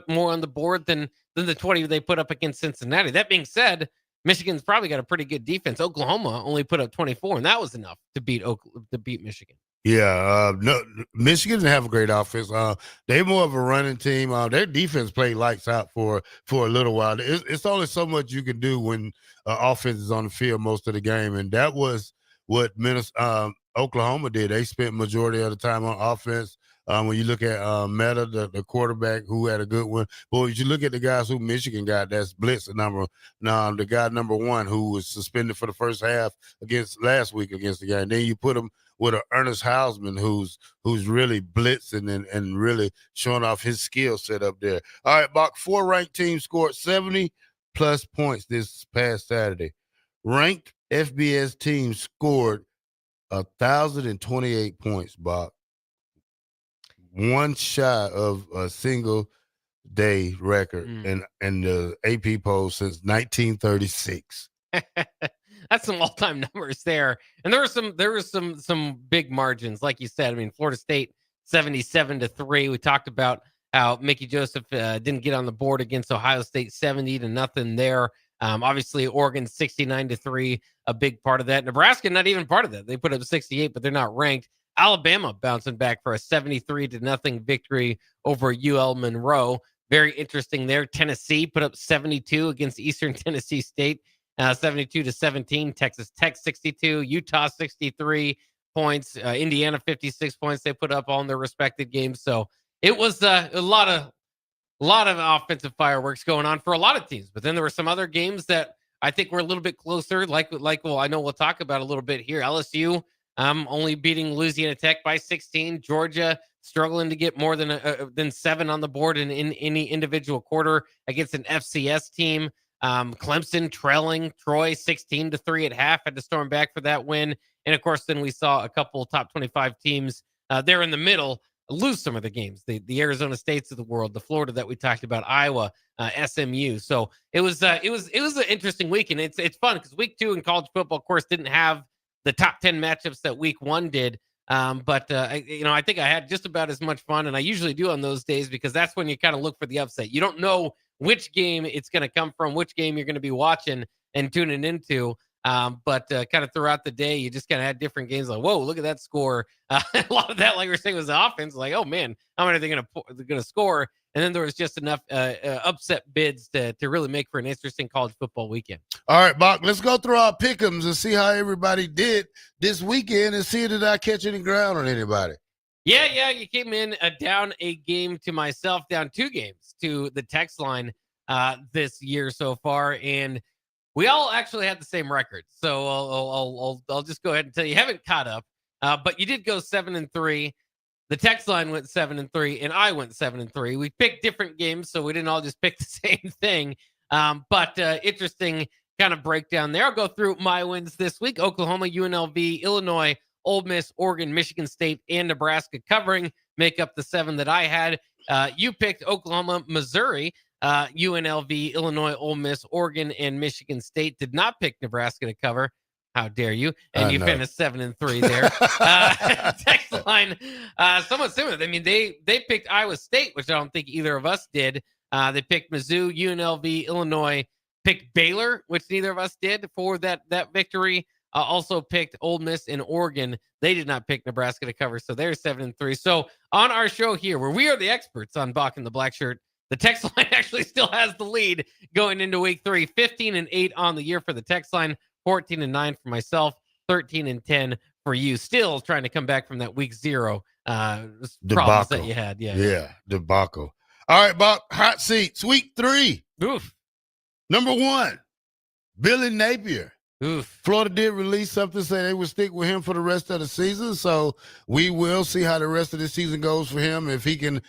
more on the board than the 20 they put up against Cincinnati. That being said, Michigan's probably got a pretty good defense. Oklahoma only put up 24, and that was enough to beat Michigan. Yeah, no, Michigan didn't have a great offense. They're more of a running team. Their defense played lights out for a little while. It's only so much you can do when offense is on the field most of the game, and that was what Oklahoma did. They spent majority of the time on offense. When you look at Meta, the quarterback who had a good one, but when you look at the guys who Michigan got, that's Blitz, the guy number 1 who was suspended for the first half last week against the guy. And then you put him with an Ernest Hausman who's really blitzing and really showing off his skill set up there. All right, Bach, 4 ranked teams scored 70-plus points this past Saturday. Ranked FBS teams scored 1,028 points, Bach. One shot of a single day record in the AP poll since 1936. That's some all-time numbers there. And there were some big margins, like you said. I mean, Florida State 77-3. We talked about how Mickey Joseph didn't get on the board against Ohio State 70-0 there. Obviously, Oregon 69-3, a big part of that. Nebraska not even part of that. They put up 68, but they're not ranked. Alabama bouncing back for a 73-0 victory over UL Monroe. Very interesting there. Tennessee put up 72 against Eastern Tennessee State, 72-17. Texas Tech 62, Utah 63 points, Indiana 56 points. They put up on their respective games. So it was a lot of offensive fireworks going on for a lot of teams. But then there were some other games that I think were a little bit closer. I know we'll talk about a little bit here. LSU. Only beating Louisiana Tech by 16. Georgia struggling to get more than 7 on the board in any individual quarter against an FCS team. Clemson trailing Troy 16-3 at half, had to storm back for that win. And of course, then we saw a couple top 25 teams there in the middle lose some of the games. The Arizona States of the world, the Florida that we talked about, Iowa, SMU. So it was an interesting week, and it's fun because week 2 in college football, of course, didn't have the top 10 matchups that week 1 did. But I think I had just about as much fun, and I usually do on those days because that's when you kind of look for the upset. You don't know which game it's going to come from, which game you're going to be watching and tuning into. But kind of throughout the day, you just kind of had different games like, whoa, look at that score. A lot of that, like we were saying, was the offense. Like, oh, man, how many are they going to score? And then there was just enough upset bids to really make for an interesting college football weekend. All right, Bach, let's go through our pick'ems and see how everybody did this weekend and see did I catch any ground on anybody. Yeah, you came in down a game to myself, down 2 games to the text line this year so far, and we all actually had the same record. So I'll just go ahead and tell you, haven't caught up, but you did go 7-3. The text line went 7-3, and I went 7-3. We picked different games, so we didn't all just pick the same thing. But interesting kind of breakdown there. I'll go through my wins this week: Oklahoma, UNLV, Illinois, Ole Miss, Oregon, Michigan State, and Nebraska covering make up the 7 that I had. You picked Oklahoma, Missouri, UNLV, Illinois, Ole Miss, Oregon, and Michigan State. Did not pick Nebraska to cover. How dare you? And you finished 7-3 there. Text line, somewhat similar. I mean, they picked Iowa State, which I don't think either of us did. They picked Mizzou, UNLV, Illinois, picked Baylor, which neither of us did for that victory. Also picked Ole Miss and Oregon. They did not pick Nebraska to cover, so they're 7-3. So on our show here, where we are the experts on Bock the Blackshirt, the text line actually still has the lead going into week 3. 15-8 on the year for the text line, 14-9 for myself, 13-10 for you. Still trying to come back from that week 0 problems that you had. Yeah, debacle. All right, Bob, hot seats, week 3. Oof. Number 1, Billy Napier. Oof. Florida did release something saying they would stick with him for the rest of the season, so we will see how the rest of the season goes for him. If he can,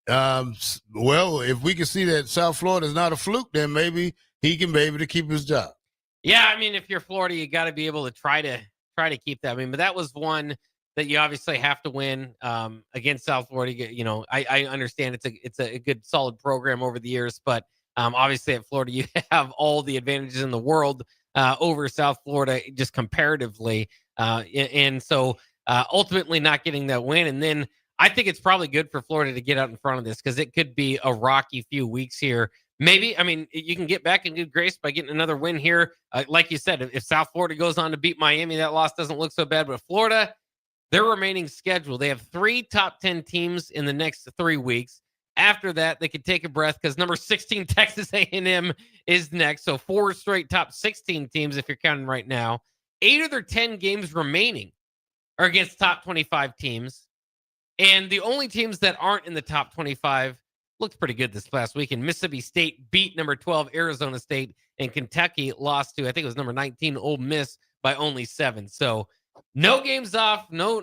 if we can see that South Florida is not a fluke, then maybe he can be able to keep his job. Yeah, I mean, if you're Florida, you got to be able to try to keep that. I mean, but that was one that you obviously have to win against South Florida. You know, I understand it's a good solid program over the years, but obviously at Florida you have all the advantages in the world over South Florida just comparatively, and so ultimately not getting that win. And then I think it's probably good for Florida to get out in front of this because it could be a rocky few weeks here. Maybe, I mean, you can get back in good grace by getting another win here. Like you said, if South Florida goes on to beat Miami, that loss doesn't look so bad. But Florida, their remaining schedule, they have 3 top 10 teams in the next 3 weeks. After that, they could take a breath because number 16 Texas A&M is next. So 4 straight top 16 teams if you're counting right now. 8 of their 10 games remaining are against top 25 teams. And the only teams that aren't in the top 25 looked pretty good this last weekend. Mississippi State beat number 12 Arizona State, and Kentucky lost to, I think it was number 19 Ole Miss by only 7. So no games off, no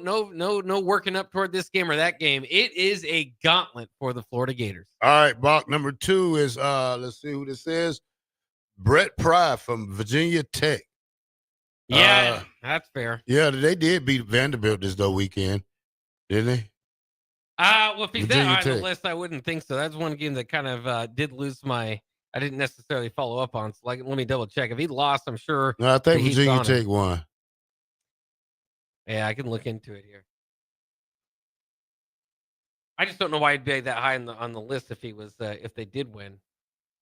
working up toward this game or that game. It is a gauntlet for the Florida Gators. All right, Bach, number 2 is let's see who this is. Brett Pry from Virginia Tech. Yeah, that's fair. Yeah, they did beat Vanderbilt this weekend, didn't they? Well, if he's Virginia that high on the Tech. list, I wouldn't think so. That's one game that kind of did lose I didn't necessarily follow up on. So let me double check. If he lost, I'm sure. No, I think that he's Virginia on it. Tech won. Yeah, I can look into it here. I just don't know why he'd be that high on the list if he was if they did win.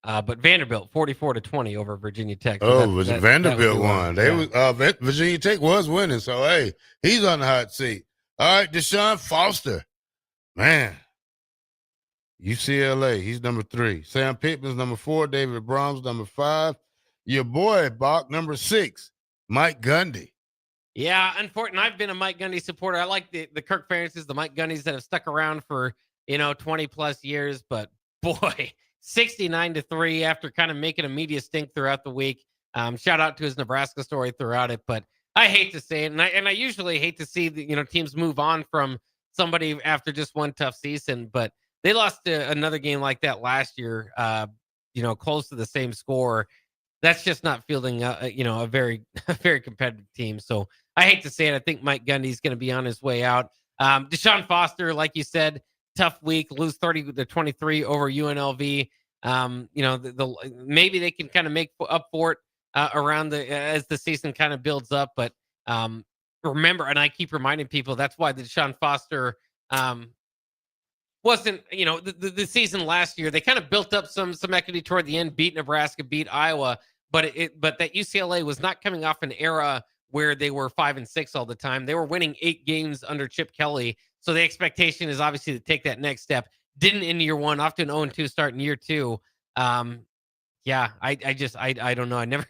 But Vanderbilt 44-20 over Virginia Tech. So Vanderbilt won. Virginia Tech was winning, so hey, he's on the hot seat. All right, Deshaun Foster, man, UCLA, he's number 3. Sam Pittman's number 4. David Brahms number 5. Your boy Bach number 6. Mike Gundy. Yeah, unfortunately, I've been a Mike Gundy supporter. I like the Kirk Ferentzes, the Mike Gundys that have stuck around for 20 plus years. But boy, 69-3 after kind of making a media stink throughout the week. Shout out to his Nebraska story throughout it, but I hate to say it, and I usually hate to see the teams move on from somebody after just one tough season. But they lost to another game like that last year. Close to the same score. That's just not fielding a very competitive team. So I hate to say it. I think Mike Gundy's going to be on his way out. Deshaun Foster, like you said, tough week, lose 30-23 over UNLV. Maybe they can kind of make up for it as the season kind of builds up. But remember, and I keep reminding people, that's why the Deshaun Foster wasn't, the season last year. They kind of built up some equity toward the end, beat Nebraska, beat Iowa, but that UCLA was not coming off an era where they were 5-6 all the time. They were winning 8 games under Chip Kelly. So the expectation is obviously to take that next step. Didn't in year 1, off to an 0-2 start in year 2. I don't know. I never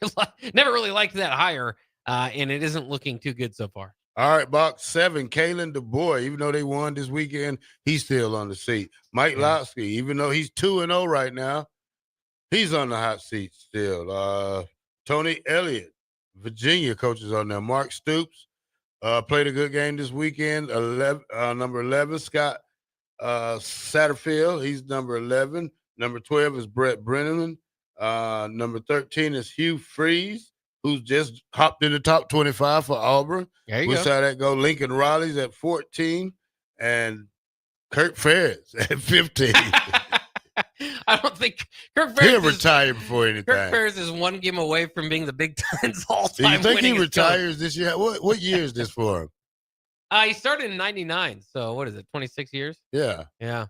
really liked that hire, and it isn't looking too good so far. All right, box 7, Kalen DuBois. Even though they won this weekend, he's still on the seat. Mike Lotsky, even though he's 2-0 right now, he's on the hot seat still. Tony Elliott, Virginia coaches on there. Mark Stoops played a good game this weekend. Number 11, Scott Satterfield. He's number 11. Number 12 is Brett Brenneman. Number 13 is Hugh Freeze, who's just hopped in the top 25 for Auburn. There you We'll go. see how that go. Lincoln Riley's at 14 and Kirk Ferris at 15. I don't think Kirk Ferris He'll retire before anything. Kirk Ferris is one game away from being the Big Ten's all-time Do you think he winningest retires coach. this year? What year is this for him? He started in '99, so what is it? 26 years? Yeah. Yeah.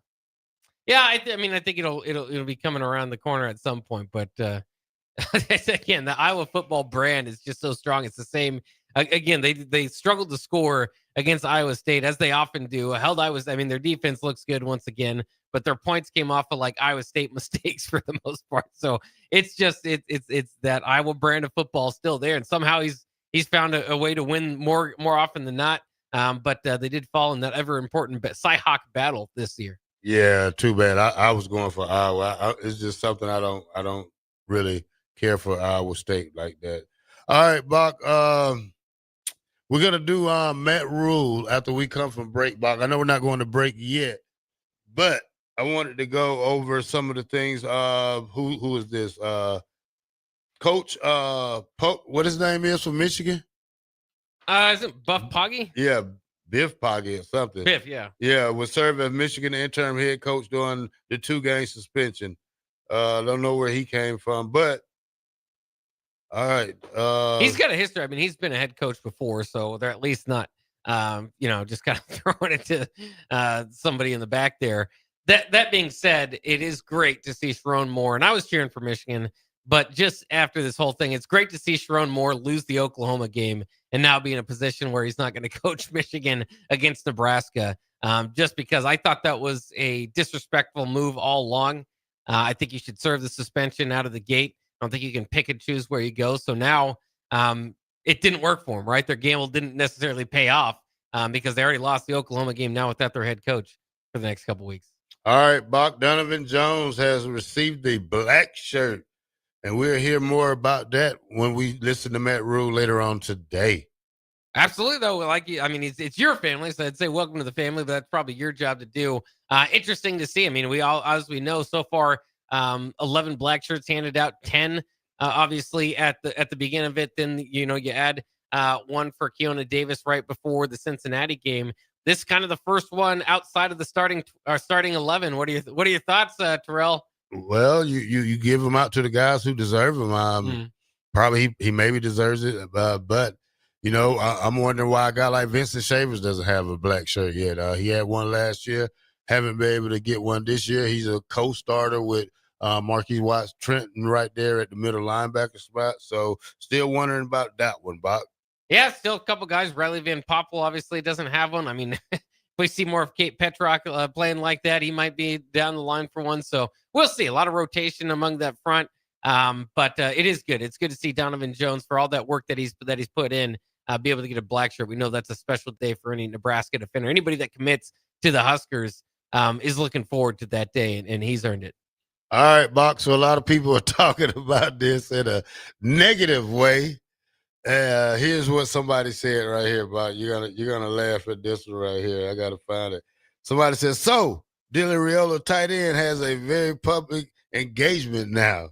I think it'll be coming around the corner at some point, but again, the Iowa football brand is just so strong. It's the same. Again, they struggled to score against Iowa State, as they often do. Their defense looks good once again, but their points came off of like Iowa State mistakes for the most part. So it's just it's that Iowa brand of football still there, and somehow he's found a way to win more often than not. But they did fall in that ever important Cyhawk battle this year. Yeah, too bad. I was going for Iowa. It's just something I don't really care for Iowa State like that. All right, Bach. We're gonna do Matt Rule after we come from break, Bach. I know we're not going to break yet, but I wanted to go over some of the things. Who is this? Coach Pope, what his name is from Michigan? Is it Buff Poggy? Yeah, Biff Poggy or something. Biff, yeah. Yeah, was serving as Michigan interim head coach during the 2-game suspension. Don't know where he came from, but all right. He's got a history. I mean, he's been a head coach before, so they're at least not, just kind of throwing it to somebody in the back there. That being said, it is great to see Sharon Moore, and I was cheering for Michigan, but just after this whole thing, it's great to see Sharon Moore lose the Oklahoma game and now be in a position where he's not going to coach Michigan against Nebraska, just because I thought that was a disrespectful move all along. I think you should serve the suspension out of the gate. I don't think you can pick and choose where you go. So now it didn't work for him, right? Their gamble didn't necessarily pay off because they already lost the Oklahoma game now without their head coach for the next couple weeks. All right, Bach Donovan Jones has received the black shirt, and we'll hear more about that when we listen to Matt Rule later on today. Absolutely, though. It's your family, so I'd say welcome to the family, but that's probably your job to do. Interesting to see. I mean, we all, as we know, so far, 11 black shirts handed out, 10 obviously at the beginning of it. Then you add one for Keona Davis right before the Cincinnati game. This is kind of the first one outside of the starting 11. What are your thoughts, Terrell? Well, you give them out to the guys who deserve them. Probably he maybe deserves it, but I'm wondering why a guy like Vincent Shavers doesn't have a black shirt yet. He had one last year, haven't been able to get one this year. He's a co-starter with Marquise Watts Trenton right there at the middle linebacker spot. So still wondering about that one, Bob. Yeah, still a couple guys. Riley Van Poppel obviously doesn't have one. I mean, if we see more of Kate Petrock playing like that, he might be down the line for one. So we'll see. A lot of rotation among that front. But it is good. It's good to see Donovan Jones, for all that work that he's put in, be able to get a black shirt. We know that's a special day for any Nebraska defender. Anybody that commits to the Huskers is looking forward to that day, and he's earned it. All right, Bach. So a lot of people are talking about this in a negative way. Here's what somebody said right here, Bach. You're gonna laugh at this one right here. I gotta find it. Somebody says, so Dylan Raiola, tight end, has a very public engagement now.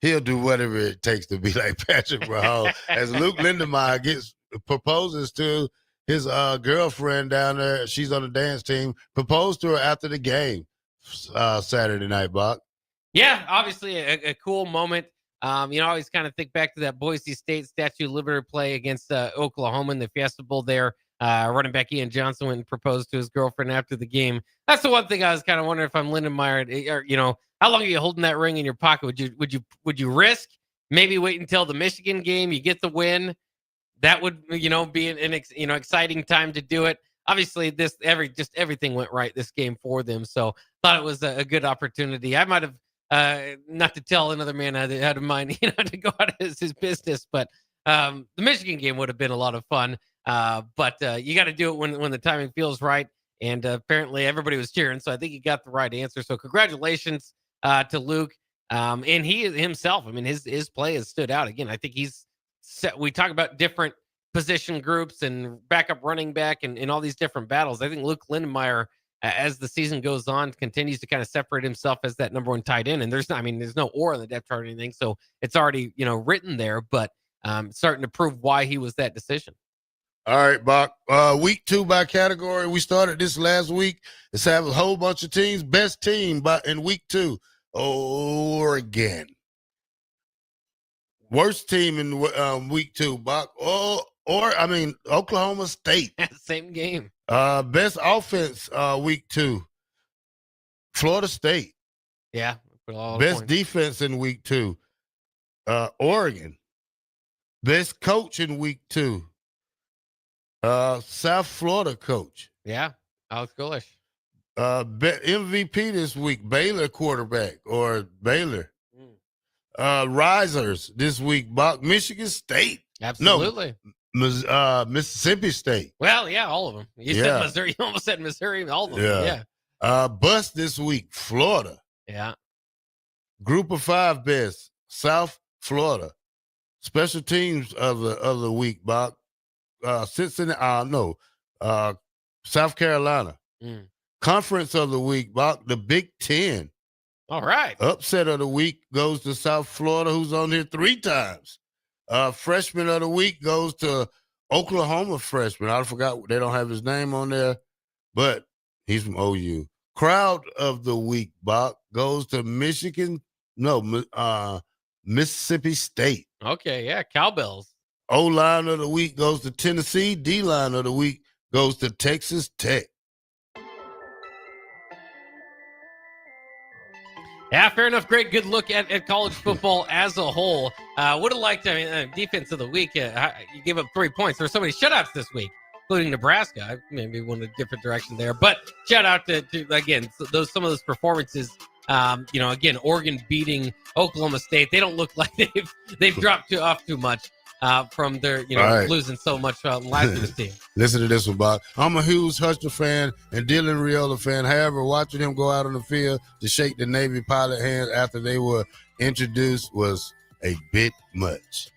He'll do whatever it takes to be like Patrick Mahomes. As Luke Lindemeyer proposes to his girlfriend down there, she's on the dance team, proposed to her after the game Saturday night, Bach. Yeah, obviously a cool moment. I always kind of think back to that Boise State Statue of Liberty play against Oklahoma in the Fiesta Bowl there. Running back Ian Johnson went and proposed to his girlfriend after the game. That's the one thing I was kind of wondering if I'm Lindemeyer, or, how long are you holding that ring in your pocket? Would you risk maybe wait until the Michigan game, you get the win? That would, be an exciting time to do it. Obviously, everything went right this game for them. So thought it was a good opportunity. I might have, not to tell another man out of mind, to go out as his business, but the Michigan game would have been a lot of fun. But you got to do it when the timing feels right. And apparently everybody was cheering, so I think he got the right answer. So congratulations to Luke. And he himself, I mean, his play has stood out. Again, I think he's set. We talk about different position groups and backup running back and all these different battles. I think Luke Lindenmeyer, as the season goes on, continues to kind of separate himself as that number one tight end. And there's no or on the depth chart or anything, so it's already written there. But starting to prove why he was that decision. All right, Bock. Week 2 by category. We started this last week. Let's have a whole bunch of teams. Best team in week 2, Oregon. Worst team in week 2, Bock. Oklahoma State. Same game. Best offense week 2, Florida State. Yeah. Best defense in week 2, Oregon. Best coach in week 2, South Florida coach. Yeah, Alex Golesh. MVP this week, Baylor quarterback or Baylor. Risers this week, Bock. Michigan State. Absolutely. No, Mississippi State. Well, yeah, all of them. You said Missouri. You almost said Missouri. All of them. Yeah. Bust this week, Florida. Yeah. Group of 5 best, South Florida. Special teams of the week, Bock. Cincinnati, South Carolina. Conference of the week, Bock, the Big Ten. All right. Upset of the week goes to South Florida, who's on here 3 times. Freshman of the week goes to Oklahoma freshman. I forgot, they don't have his name on there, but he's from OU. Crowd of the week, Bock, goes to Mississippi State. Okay, yeah, Cowbells. O-line of the week goes to Tennessee. D-line of the week goes to Texas Tech. Yeah, fair enough. Great, good look at college football as a whole. Would have liked, defense of the week. You gave up 3 points. There were so many shutouts this week, including Nebraska. I maybe went a different direction there. But shout out to again, some of those performances. Again, Oregon beating Oklahoma State. They don't look like they've dropped off too much. From their, losing so much last year's team. Listen to this one, Bob. I'm a huge Hustler fan and Dylan Riola fan. However, watching him go out on the field to shake the Navy pilot hands after they were introduced was a bit much.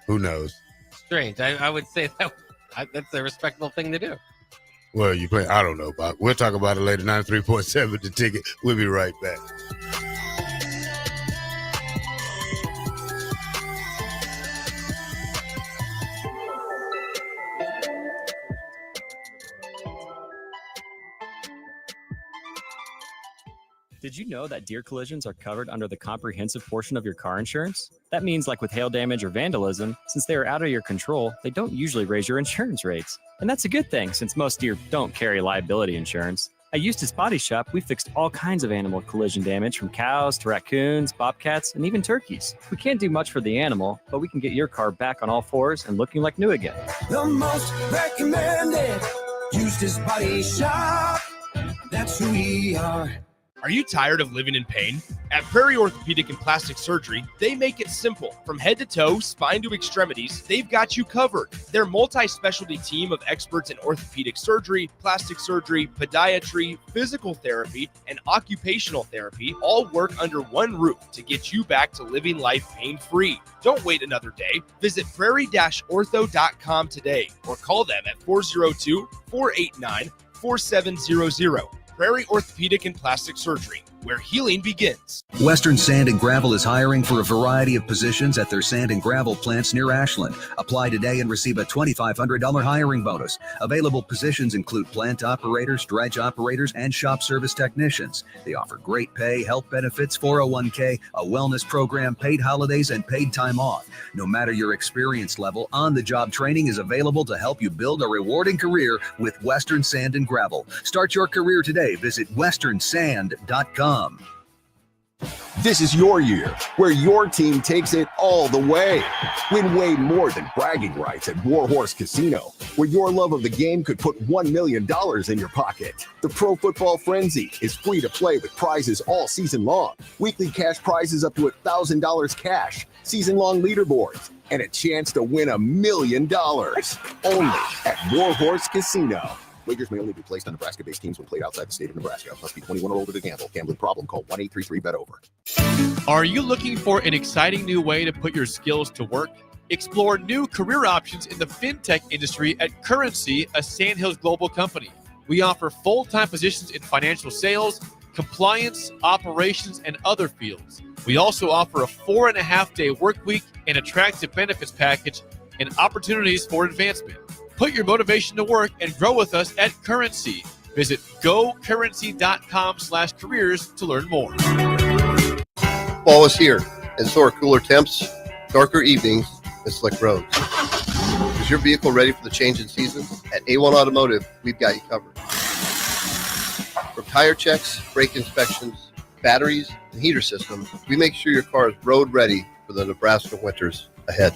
Who knows? Strange. I would say that's a respectable thing to do. Well, you play. I don't know, Bob. We'll talk about it later. 93.7 The Ticket. We'll be right back. Did you know that deer collisions are covered under the comprehensive portion of your car insurance? That means, like with hail damage or vandalism, since they are out of your control, they don't usually raise your insurance rates. And that's a good thing, since most deer don't carry liability insurance. At Eustace Body Shop, we fixed all kinds of animal collision damage, from cows to raccoons, bobcats, and even turkeys. We can't do much for the animal, but we can get your car back on all fours and looking like new again. The most recommended Eustace Body Shop. That's who we are. Are you tired of living in pain? At Prairie Orthopedic and Plastic Surgery, they make it simple. From head to toe, spine to extremities, they've got you covered. Their multi-specialty team of experts in orthopedic surgery, plastic surgery, podiatry, physical therapy, and occupational therapy all work under one roof to get you back to living life pain-free. Don't wait another day. Visit prairie-ortho.com today or call them at 402-489-4700. Prairie Orthopedic and Plastic Surgery, where healing begins. Western Sand and Gravel is hiring for a variety of positions at their sand and gravel plants near Ashland. Apply today and receive a $2,500 hiring bonus. Available positions include plant operators, dredge operators, and shop service technicians. They offer great pay, health benefits, 401k, a wellness program, paid holidays, and paid time off. No matter your experience level, on-the-job training is available to help you build a rewarding career with Western Sand and Gravel. Start your career today. Visit westernsand.com. This is your year, where your team takes it all the way. Win way more than bragging rights at Warhorse Casino, where your love of the game could put $1 million in your pocket. The Pro Football Frenzy is free to play with prizes all season long. Weekly cash prizes up to $1,000 cash, season-long leaderboards, and a chance to win $1 million. Only at Warhorse Casino. Wagers may only be placed on Nebraska-based teams when played outside the state of Nebraska. Must be 21 or older to gamble. Gambling problem? Call 1-833-BET-OVER. Are you looking for an exciting new way to put your skills to work? Explore new career options in the fintech industry at Currency, a Sandhills Global company. We offer full-time positions in financial sales, compliance, operations, and other fields. We also offer a 4.5-day work week, an attractive benefits package, and opportunities for advancement. Put your motivation to work and grow with us at Currency. Visit gocurrency.com/careers to learn more. Fall is here, and so are cooler temps, darker evenings, and slick roads. Is your vehicle ready for the change in seasons? At A1 Automotive, we've got you covered. From tire checks, brake inspections, batteries, and heater systems, we make sure your car is road ready for the Nebraska winters ahead.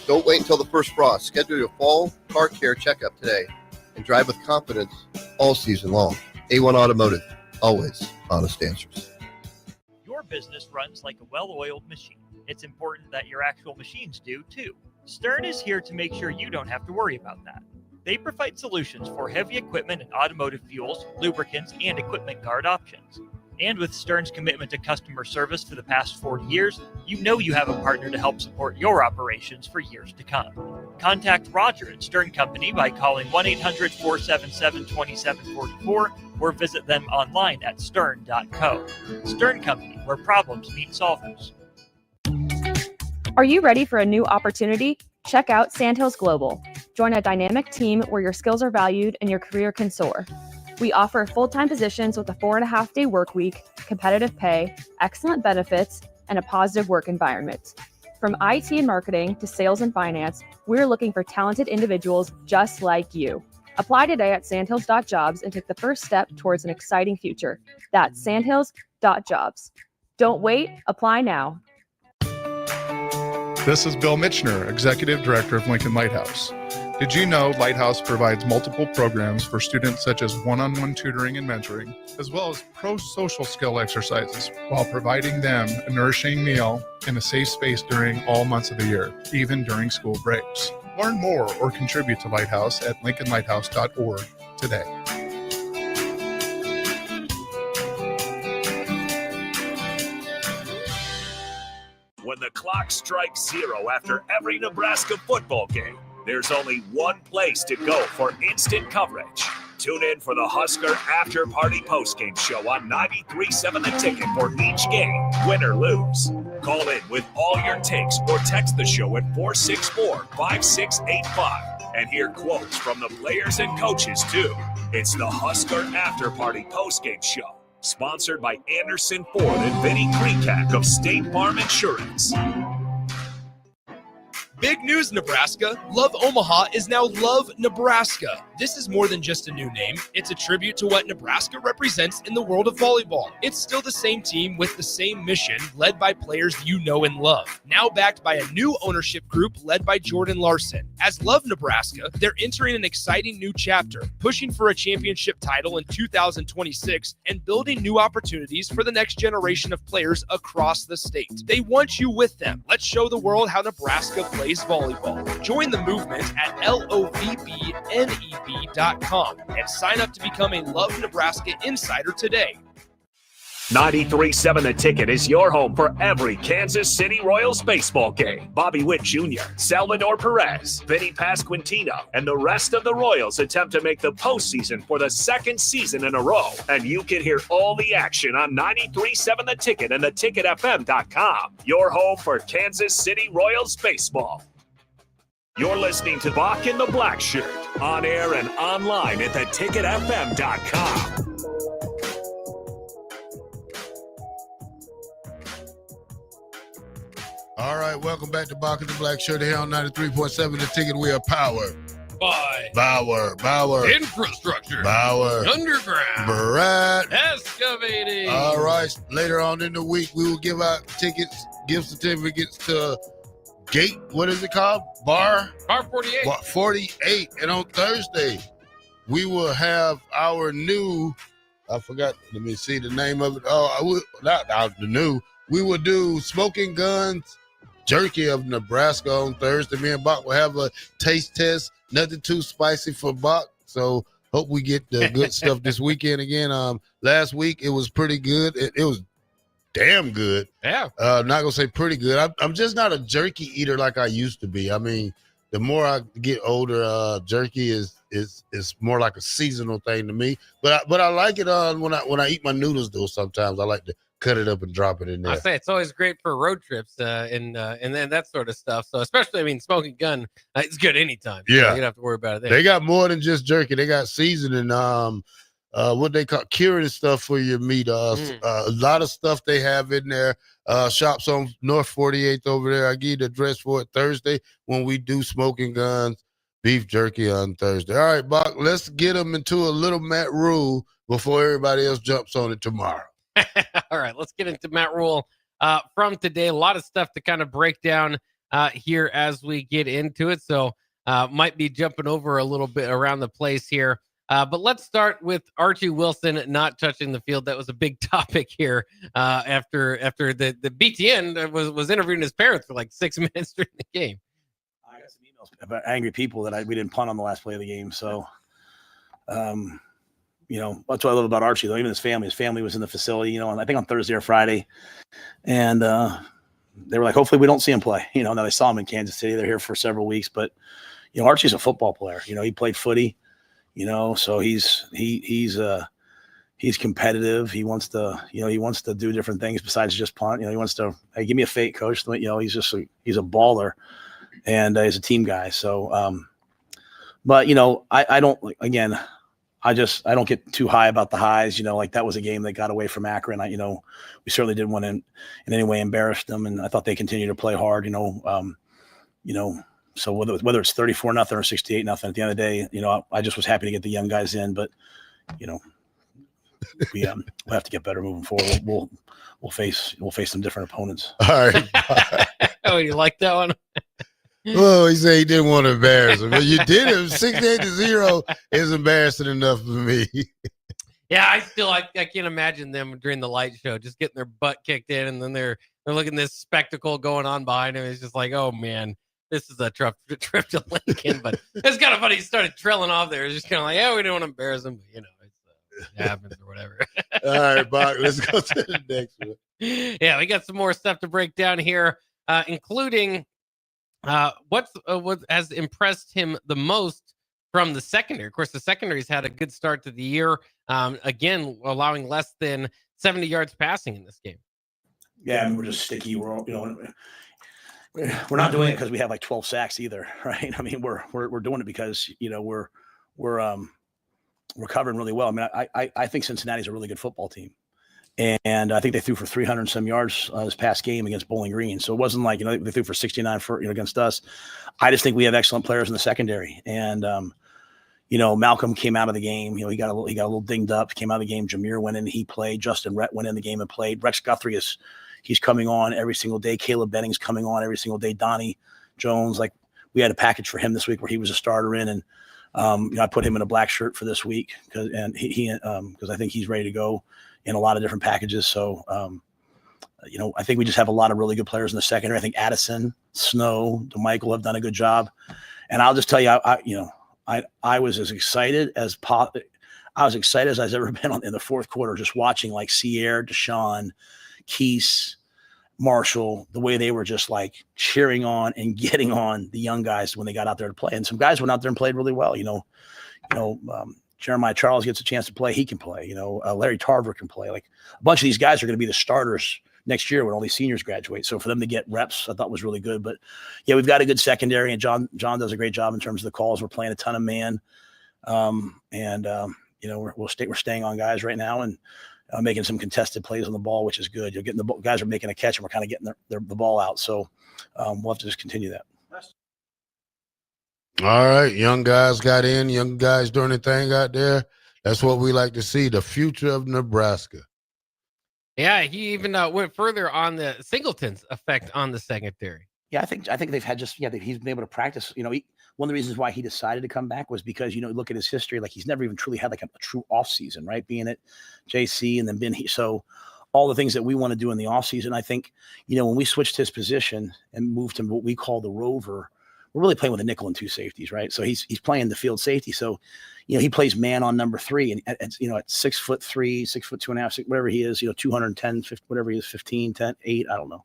Don't wait until the first frost. Schedule your fall car care checkup today and drive with confidence all season long. A1 Automotive, always honest answers. Your business runs like a well-oiled machine. It's important that your actual machines do too. Stern is here to make sure you don't have to worry about that. They provide solutions for heavy equipment and automotive fuels, lubricants, and equipment guard options. And with Stern's commitment to customer service for the past 40 years, you know you have a partner to help support your operations for years to come. Contact Roger at Stern Company by calling 1-800-477-2744 or visit them online at stern.co. Stern Company, where problems meet solvers. Are you ready for a new opportunity? Check out Sandhills Global. Join a dynamic team where your skills are valued and your career can soar. We offer full-time positions with a 4.5-day work week, competitive pay, excellent benefits, and a positive work environment. From IT and marketing to sales and finance, we're looking for talented individuals just like you. Apply today at sandhills.jobs and take the first step towards an exciting future. That's sandhills.jobs. Don't wait, apply now. This is Bill Mitchner, Executive Director of Lincoln Lighthouse. Did you know Lighthouse provides multiple programs for students such as one-on-one tutoring and mentoring, as well as pro-social skill exercises, while providing them a nourishing meal and a safe space during all months of the year, even during school breaks? Learn more or contribute to Lighthouse at lincolnlighthouse.org today. When the clock strikes 0 after every Nebraska football game, there's only one place to go for instant coverage. Tune in for the Husker After Party Postgame Show on 93.7 The Ticket for each game, win or lose. Call in with all your takes or text the show at 464-5685 and hear quotes from the players and coaches too. It's the Husker After Party Postgame Show, sponsored by Anderson Ford and Vinny Kreekak of State Farm Insurance. Big news, Nebraska. Love Omaha is now Love Nebraska. This is more than just a new name. It's a tribute to what Nebraska represents in the world of volleyball. It's still the same team with the same mission, led by players you know and love. Now backed by a new ownership group led by Jordan Larson. As Love Nebraska, they're entering an exciting new chapter, pushing for a championship title in 2026 and building new opportunities for the next generation of players across the state. They want you with them. Let's show the world how Nebraska plays volleyball. Join the movement at lovneb.com and sign up to become a Love Nebraska Insider today. 93.7 The Ticket is your home for every Kansas City Royals baseball game. Bobby Witt Jr., Salvador Perez, Vinny Pasquantino, and the rest of the Royals attempt to make the postseason for the second season in a row. And you can hear all the action on 93.7 The Ticket and theticketfm.com. Your home for Kansas City Royals baseball. You're listening to Bock the Blackshirt, on air and online at theticketfm.com. All right, welcome back to Bock The Blackshirt here on 93.7 The Ticket. We are powered by Bauer. Infrastructure. Bauer. Underground. Brad. Excavating. All right, later on in the week, we will give out tickets, gift certificates to Gate, what is it called? Bar 48. Bar 48. And on Thursday, we will have our new, I forgot, let me see the name of it. We will do Smoking Guns jerky of Nebraska on Thursday. Me and Bock will have a taste test. Nothing too spicy for Bock. So hope we get the good stuff this weekend again. Last week it was pretty good. It was damn good. Yeah. Not gonna say pretty good. I'm just not a jerky eater like I used to be. I mean, the more I get older, jerky is more like a seasonal thing to me. But I like it when I eat my noodles though. Sometimes I like to cut it up and drop it in there. I say it's always great for road trips and then that sort of stuff. So especially, I mean, smoking gun, it's good anytime. Yeah, so you don't have to worry about it. They got more than just jerky. They got seasoning. What they call curing stuff for your meat. A lot of stuff they have in there. Shops on North 48th over there. I give you the address for it Thursday when we do smoking guns, beef jerky on Thursday. All right, Bock, let's get them into a little Matt Rule before everybody else jumps on it tomorrow. All right, let's get into Matt Rule from today. A lot of stuff to kind of break down here as we get into it. So might be jumping over a little bit around the place here. But let's start with Archie Wilson not touching the field. That was a big topic here after the BTN was interviewing his parents for like 6 minutes during the game. I got some emails about angry people that we didn't punt on the last play of the game. So, that's what I love about Archie, though. Even his family was in the facility, and I think on Thursday or Friday. And they were like, hopefully we don't see him play. Now they saw him in Kansas City. They're here for several weeks. But, Archie's a football player. He played footy. So he's competitive. He wants to do different things besides just punt. He wants to, hey, give me a fake, coach. He's a baller, and he's a team guy. So, but I don't, again, I don't get too high about the highs. Like that was a game that got away from Akron. We certainly didn't want to in any way embarrass them, and I thought they continued to play hard. So whether it's 34-0 or 68-0 at the end of the day, I just was happy to get the young guys in. But we'll have to get better moving forward. We'll face some different opponents. All right. Oh, you like that one? Well, he said he didn't want to embarrass him, but you did him. 68-0 is embarrassing enough for me. Yeah, I can't imagine them during the light show just getting their butt kicked in, and then they're looking at this spectacle going on behind him. It's just like, oh man. This is a trip to Lincoln, but it's kind of funny. He started trailing off there. It's just kind of like, yeah, we don't want to embarrass him, but it happens or whatever. All right, Bock, let's go to the next one. Yeah, we got some more stuff to break down here, including what has impressed him the most from the secondary. Of course, the secondary's had a good start to the year. Again, allowing less than 70 yards passing in this game. Yeah, we're just sticky. We're not doing it because we have like 12 sacks either, right? I mean, we're doing it because we're covering really well. I mean, I think Cincinnati's a really good football team, and I think they threw for 300 and some yards this past game against Bowling Green. So it wasn't like they threw for 69 against us. I just think we have excellent players in the secondary, and Malcolm came out of the game. He got a little dinged up. Came out of the game. Jameer went in. He played. Justin Rhett went in the game and played. Rex Guthrie he's coming on every single day. Caleb Benning's coming on every single day. Donnie Jones, like we had a package for him this week where he was a starter in, and I put him in a black shirt for this week because I think he's ready to go in a lot of different packages. So I think we just have a lot of really good players in the secondary. I think Addison, Snow, DeMichael have done a good job, and I'll just tell you, I was as excited as I've ever been in the fourth quarter, just watching like Sierre, Deshaun, Keese, Marshall, the way they were just like cheering on and getting on the young guys when they got out there to play. And some guys went out there and played really well. Jeremiah Charles gets a chance to play. He can play. Larry Tarver can play. Like a bunch of these guys are going to be the starters next year when all these seniors graduate. So for them to get reps, I thought was really good. But yeah, we've got a good secondary, and John does a great job in terms of the calls. We're playing a ton of man, we're staying on guys right now and making some contested plays on the ball, which is good. You're getting guys are making a catch, and we're kind of getting the ball out. So we'll have to just continue that. All right, young guys got in. Young guys doing their thing out there. That's what we like to see. The future of Nebraska. Yeah, he even went further on the Singleton's effect on the secondary. Yeah, I think they've had he's been able to practice. One of the reasons why he decided to come back was because, look at his history. Like he's never even truly had like a true off season, right? Being at JC and then so all the things that we want to do in the offseason. I think, when we switched his position and moved him what we call the rover, we're really playing with a nickel and two safeties, right? So he's playing the field safety. So, he plays man on number 3, and at 6'3", 6'2.5", whatever he is, 210, 50, whatever he is, 15, 10, 8, I don't know.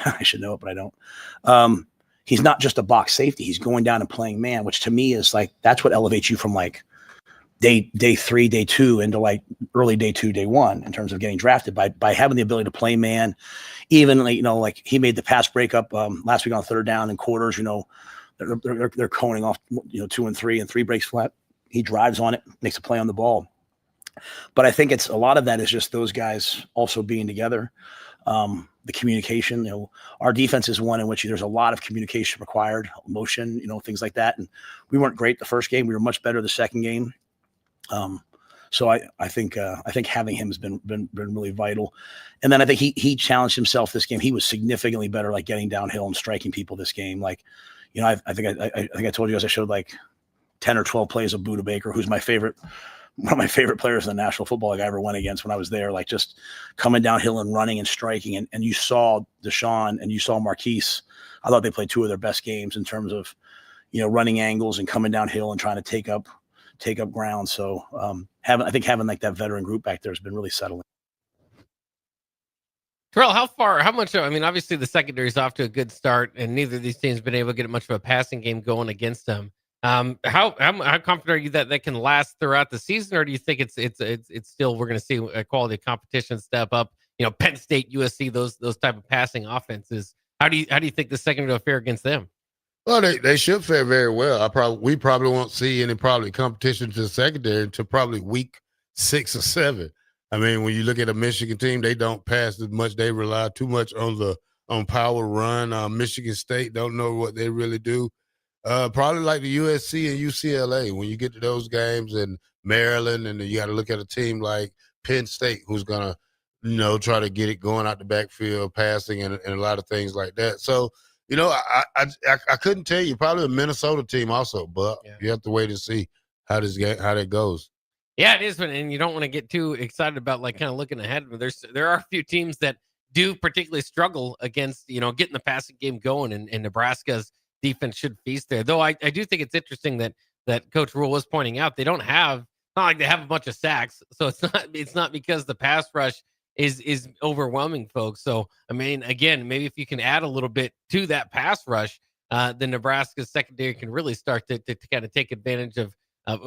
I should know it, but I don't. He's not just a box safety. He's going down and playing man, which to me is like, that's what elevates you from like day 3, day 2 into like early day 2, day 1 in terms of getting drafted by having the ability to play man. Even like he made the pass breakup last week on 3rd down and quarters. They're coning off 2 and 3, and 3 breaks flat. He drives on it, makes a play on the ball. But I think it's a lot of that is just those guys also being together. The communication, our defense is one in which there's a lot of communication required, motion, things like that. And we weren't great the first game. We were much better the second game. So I think having him has been really vital. And then I think he challenged himself this game. He was significantly better, like getting downhill and striking people this game. Like, I think I told you guys I showed like 10 or 12 plays of Buda Baker, who's one of my favorite players in the National Football League I ever went against when I was there, like just coming downhill and running and striking. And you saw Deshaun and you saw Marquise. I thought they played 2 of their best games in terms of, running angles and coming downhill and trying to take up ground. So having like that veteran group back there has been really settling. Terrell, how much, obviously the secondary is off to a good start, and neither of these teams have been able to get much of a passing game going against them. How confident are you that can last throughout the season, or do you think it's still, we're going to see a quality competition step up? Penn State, USC, those type of passing offenses. How do you think the secondary will fare against them? Well, they should fare very well. We probably won't see any competition to the secondary until probably week 6 or 7. When you look at a Michigan team, they don't pass as much. They rely too much on power run. Michigan State don't know what they really do. Probably like the USC and UCLA. When you get to those games, and Maryland, and you got to look at a team like Penn State, who's gonna, try to get it going out the backfield, passing, and a lot of things like that. So, I couldn't tell you. Probably a Minnesota team also, but you have to wait and see how that goes. Yeah, it is, and you don't want to get too excited about like kind of looking ahead. There are a few teams that do particularly struggle against getting the passing game going, and Nebraska's defense should feast there. Though I do think it's interesting that Coach Rule was pointing out they don't have, not like they have a bunch of sacks, so it's not because the pass rush is overwhelming folks. So again, maybe if you can add a little bit to that pass rush, then Nebraska's secondary can really start to kind of take advantage of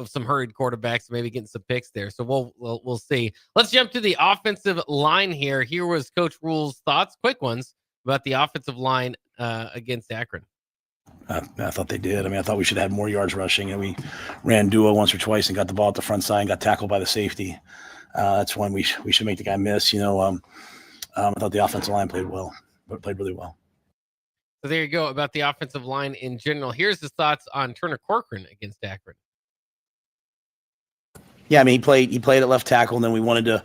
some hurried quarterbacks, maybe getting some picks there. So we'll see. Let's jump to the offensive line here. Here was Coach Rule's thoughts, quick ones, about the offensive line against Akron. I thought they did. I thought we should have more yards rushing, and we ran duo once or twice and got the ball at the front side and got tackled by the safety. That's when we should make the guy miss. I thought the offensive line played really well. So there you go about the offensive line in general. Here's his thoughts on Turner Corcoran against Akron. Yeah, he played at left tackle, and then we wanted to,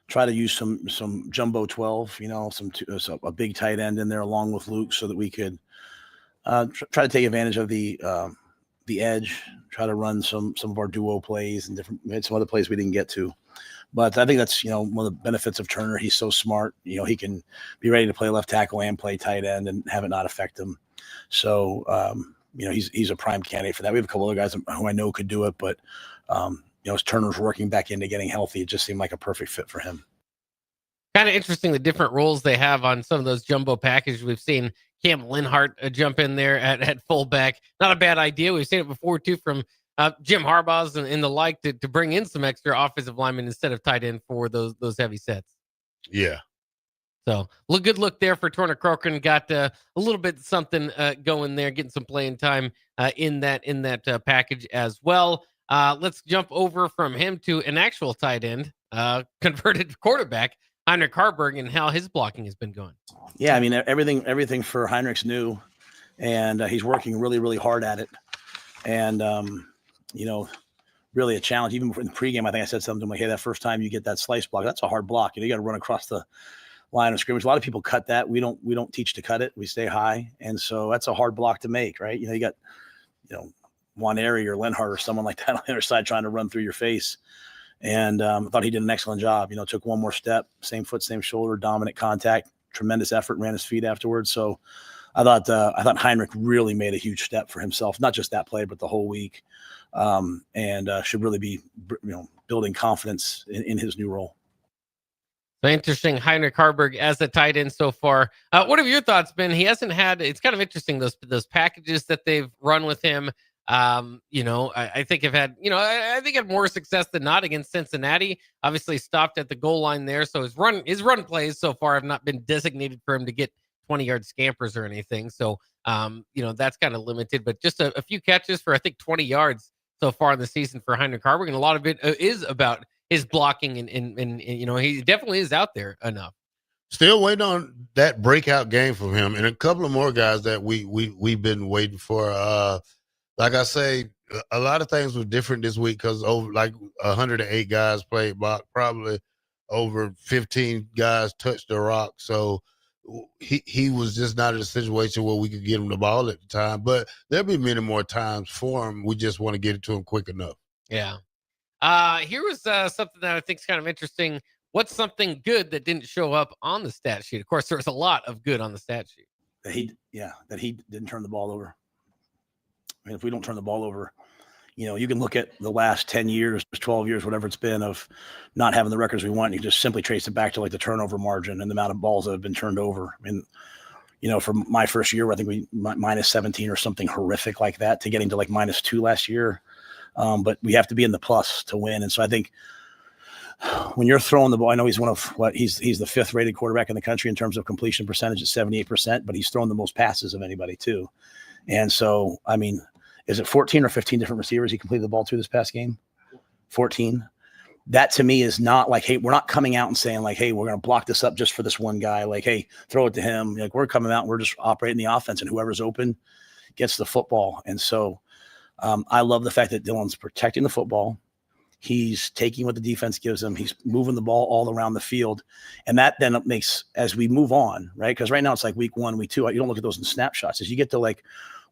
try to use some jumbo 12, a big tight end in there along with Luke, so that we could try to take advantage of the edge, try to run some of our duo plays and some other plays we didn't get to. But I think that's, one of the benefits of Turner. He's so smart. He can be ready to play left tackle and play tight end and have it not affect him. So, he's a prime candidate for that. We have a couple other guys who I know could do it, but, as Turner's working back into getting healthy, it just seemed like a perfect fit for him. Kind of interesting the different roles they have on some of those jumbo packages. We've seen Cam Linhart jump in there at fullback. Not a bad idea. We've seen it before, too, from Jim Harbaugh's and the like to bring in some extra offensive linemen instead of tight end for those heavy sets. Yeah. So good look there for Turner Corcoran. Got a little bit something going there, getting some playing time in that package as well. Let's jump over from him to an actual tight end, converted quarterback, Heinrich Harburg, and how his blocking has been going. Yeah, everything for Heinrich's new, and he's working really, really hard at it. And, really a challenge. Even in the pregame, I think I said something like, hey, that first time you get that slice block, that's a hard block. You got to run across the line of scrimmage. A lot of people cut that. We don't teach to cut it. We stay high. And so that's a hard block to make, right? You got, Waneri or Lenhart or someone like that on the other side trying to run through your face. And I thought he did an excellent job. Took one more step, same foot, same shoulder, dominant contact, tremendous effort, ran his feet afterwards. So I thought Heinrich really made a huge step for himself, not just that play, but the whole week, and should really be building confidence in his new role. So interesting, Heinrich Harburg as a tight end so far. What have your thoughts been? He hasn't had. It's kind of interesting those packages that they've run with him. I think have had. I think had more success than not against Cincinnati. Obviously stopped at the goal line there. So his run plays so far have not been designated for him to get 20-yard scampers or anything. So that's kind of limited. But just a few catches for I think 20 yards so far in the season for Heinrich Harburg, and a lot of it is about his blocking and he definitely is out there enough. Still waiting on that breakout game from him, and a couple of more guys that we've been waiting for. Like I say, a lot of things were different this week because over 108 guys played, probably over 15 guys touched the rock. So he was just not in a situation where we could get him the ball at the time. But there'll be many more times for him. We just want to get it to him quick enough. Yeah. Here was something that I think is kind of interesting. What's something good that didn't show up on the stat sheet? Of course, there was a lot of good on the stat sheet. That he didn't turn the ball over. I mean, if we don't turn the ball over, you can look at the last 10 years, 12 years, whatever it's been of not having the records we want. And you just simply trace it back to the turnover margin and the amount of balls that have been turned over. I mean, for my first year, I think we minus 17 or something horrific like that to getting to minus 2 last year. But we have to be in the plus to win. And so I think when you're throwing the ball, I know he's he's the 5th rated quarterback in the country in terms of completion percentage at 78%, but he's thrown the most passes of anybody too. And so, I mean, is it 14 or 15 different receivers he completed the ball to this past game? 14. That to me is not hey, we're not coming out and saying hey, we're going to block this up just for this one guy. Hey, throw it to him. We're coming out and we're just operating the offense, and whoever's open gets the football. And so I love the fact that Dylan's protecting the football. He's taking what the defense gives him. He's moving the ball all around the field. And that then makes, as we move on, right? Because right now it's week 1, week 2. You don't look at those in snapshots. As you get to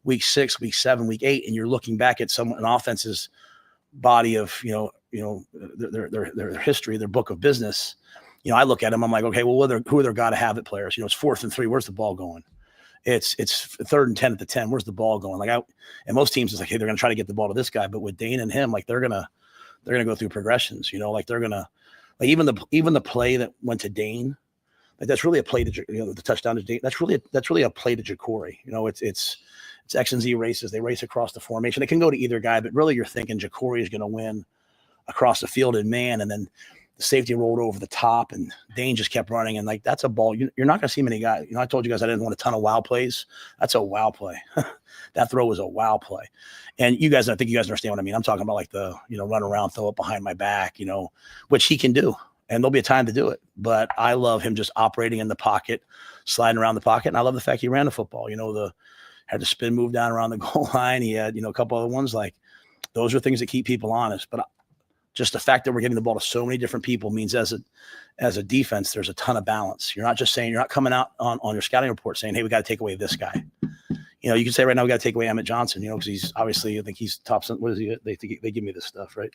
week 6, week 7, week 8, and you're looking back at an offense's body of, their history, their book of business. I look at them, I'm like, okay, well, who are their gotta have it players? It's 4th and 3. Where's the ball going? It's 3rd and 10 at the 10. Where's the ball going? And most teams is hey, they're going to try to get the ball to this guy, but with Dane and him, they're going to go through progressions, they're going to even the play that went to Dane, that's really a play to, the touchdown to Dane. That's really a play to Ja'Cory. It's X and Z races. They race across the formation. It can go to either guy, but really you're thinking Ja'Cory is going to win across the field in man. And then the safety rolled over the top and Dane just kept running. And that's a ball. You're not going to see many guys. I told you guys I didn't want a ton of wow plays. That's a wow play. That throw was a wow play. And I think you guys understand what I mean. I'm talking about the, run around, throw it behind my back, which he can do. And there'll be a time to do it. But I love him just operating in the pocket, sliding around the pocket. And I love the fact he ran the football. Had the spin move down around the goal line. He had, a couple other ones. Those are things that keep people honest. But just the fact that we're getting the ball to so many different people means as a defense, there's a ton of balance. You're not coming out on your scouting report saying, hey, we got to take away this guy. You can say right now we got to take away Emmett Johnson, because he's obviously, I think he's top. What is he? They give me this stuff, right?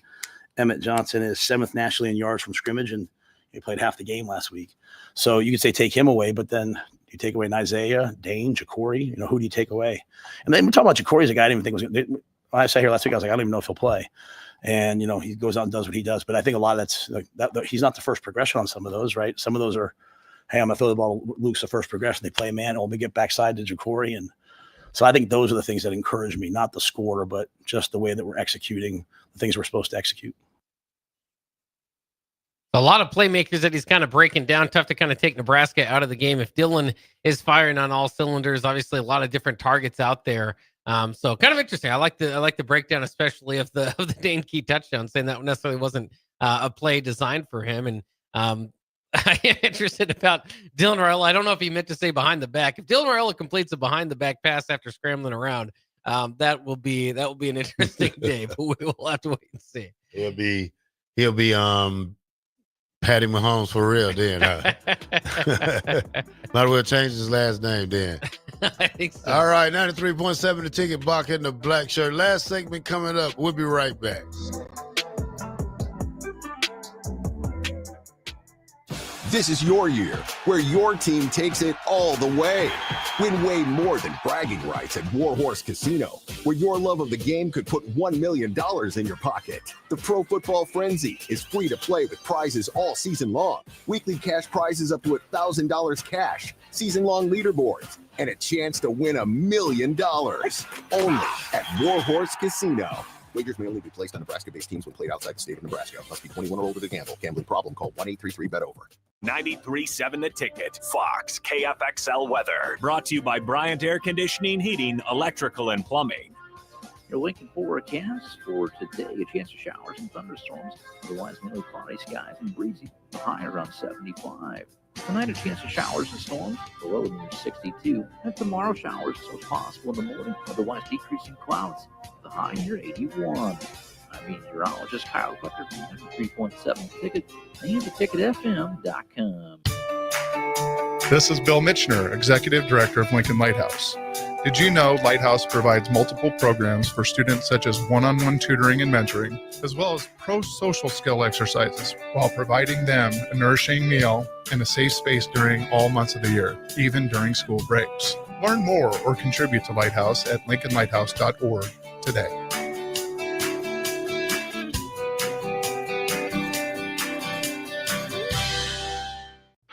Emmett Johnson is 7th nationally in yards from scrimmage, and he played half the game last week. So you could say take him away, but then you take away Isaiah, Dane, Ja'Cory. Who do you take away? And then we're talking about Ja'Cory as a guy I didn't even think was. When I sat here last week, I was I don't even know if he'll play. And he goes out and does what he does. But I think a lot of that's that he's not the first progression on some of those, right? Some of those are, hey, I'm gonna throw the ball. Luke's the first progression. They play man. Let me get backside to Ja'Cory, and so I think those are the things that encourage me, not the score, but just the way that we're executing the things we're supposed to execute. A lot of playmakers that he's kind of breaking down. Tough to kind of take Nebraska out of the game. If Dylan is firing on all cylinders, obviously a lot of different targets out there. So kind of interesting. I like the breakdown, especially of the Dane Key touchdown, saying that necessarily wasn't a play designed for him. And I am interested about Dylan Raiola. I don't know if he meant to say behind the back. If Dylan Raiola completes a behind the back pass after scrambling around, that will be an interesting day. But we will have to wait and see. He'll be Patty Mahomes for real then. Might as well change his last name then. I think so. All right, 93.7 The Ticket, Bock in the Black Shirt. Last segment coming up. We'll be right back. This is your year, where your team takes it all the way. Win way more than bragging rights at Warhorse Casino, where your love of the game could put $1 million in your pocket. The Pro Football Frenzy is free to play with prizes all season long. Weekly cash prizes up to $1,000 cash, season-long leaderboards, and a chance to win $1 million. Only at Warhorse Casino. Wagers may only be placed on Nebraska-based teams when played outside the state of Nebraska. Must be 21 or older to gamble. Gambling problem? Call 1-833-BET-OVER. 93.7 The Ticket, Fox, KFXL weather. Brought to you by Bryant Air Conditioning, Heating, Electrical, and Plumbing. Your Lincoln forecast for today, a chance of showers and thunderstorms. Otherwise, mainly cloudy skies and breezy. High around 75. Tonight, a chance of showers and storms. The low near 62. And tomorrow, showers so possible in the morning. Otherwise, decreasing clouds. The high near 81. I'm meteorologist Kyle Bucker from 93.7 Ticket and theticketfm.com. This is Bill Mitchner, Executive Director of Lincoln Lighthouse. Did you know Lighthouse provides multiple programs for students such as one-on-one tutoring and mentoring, as well as pro-social skill exercises, while providing them a nourishing meal and a safe space during all months of the year, even during school breaks? Learn more or contribute to Lighthouse at lincolnlighthouse.org today.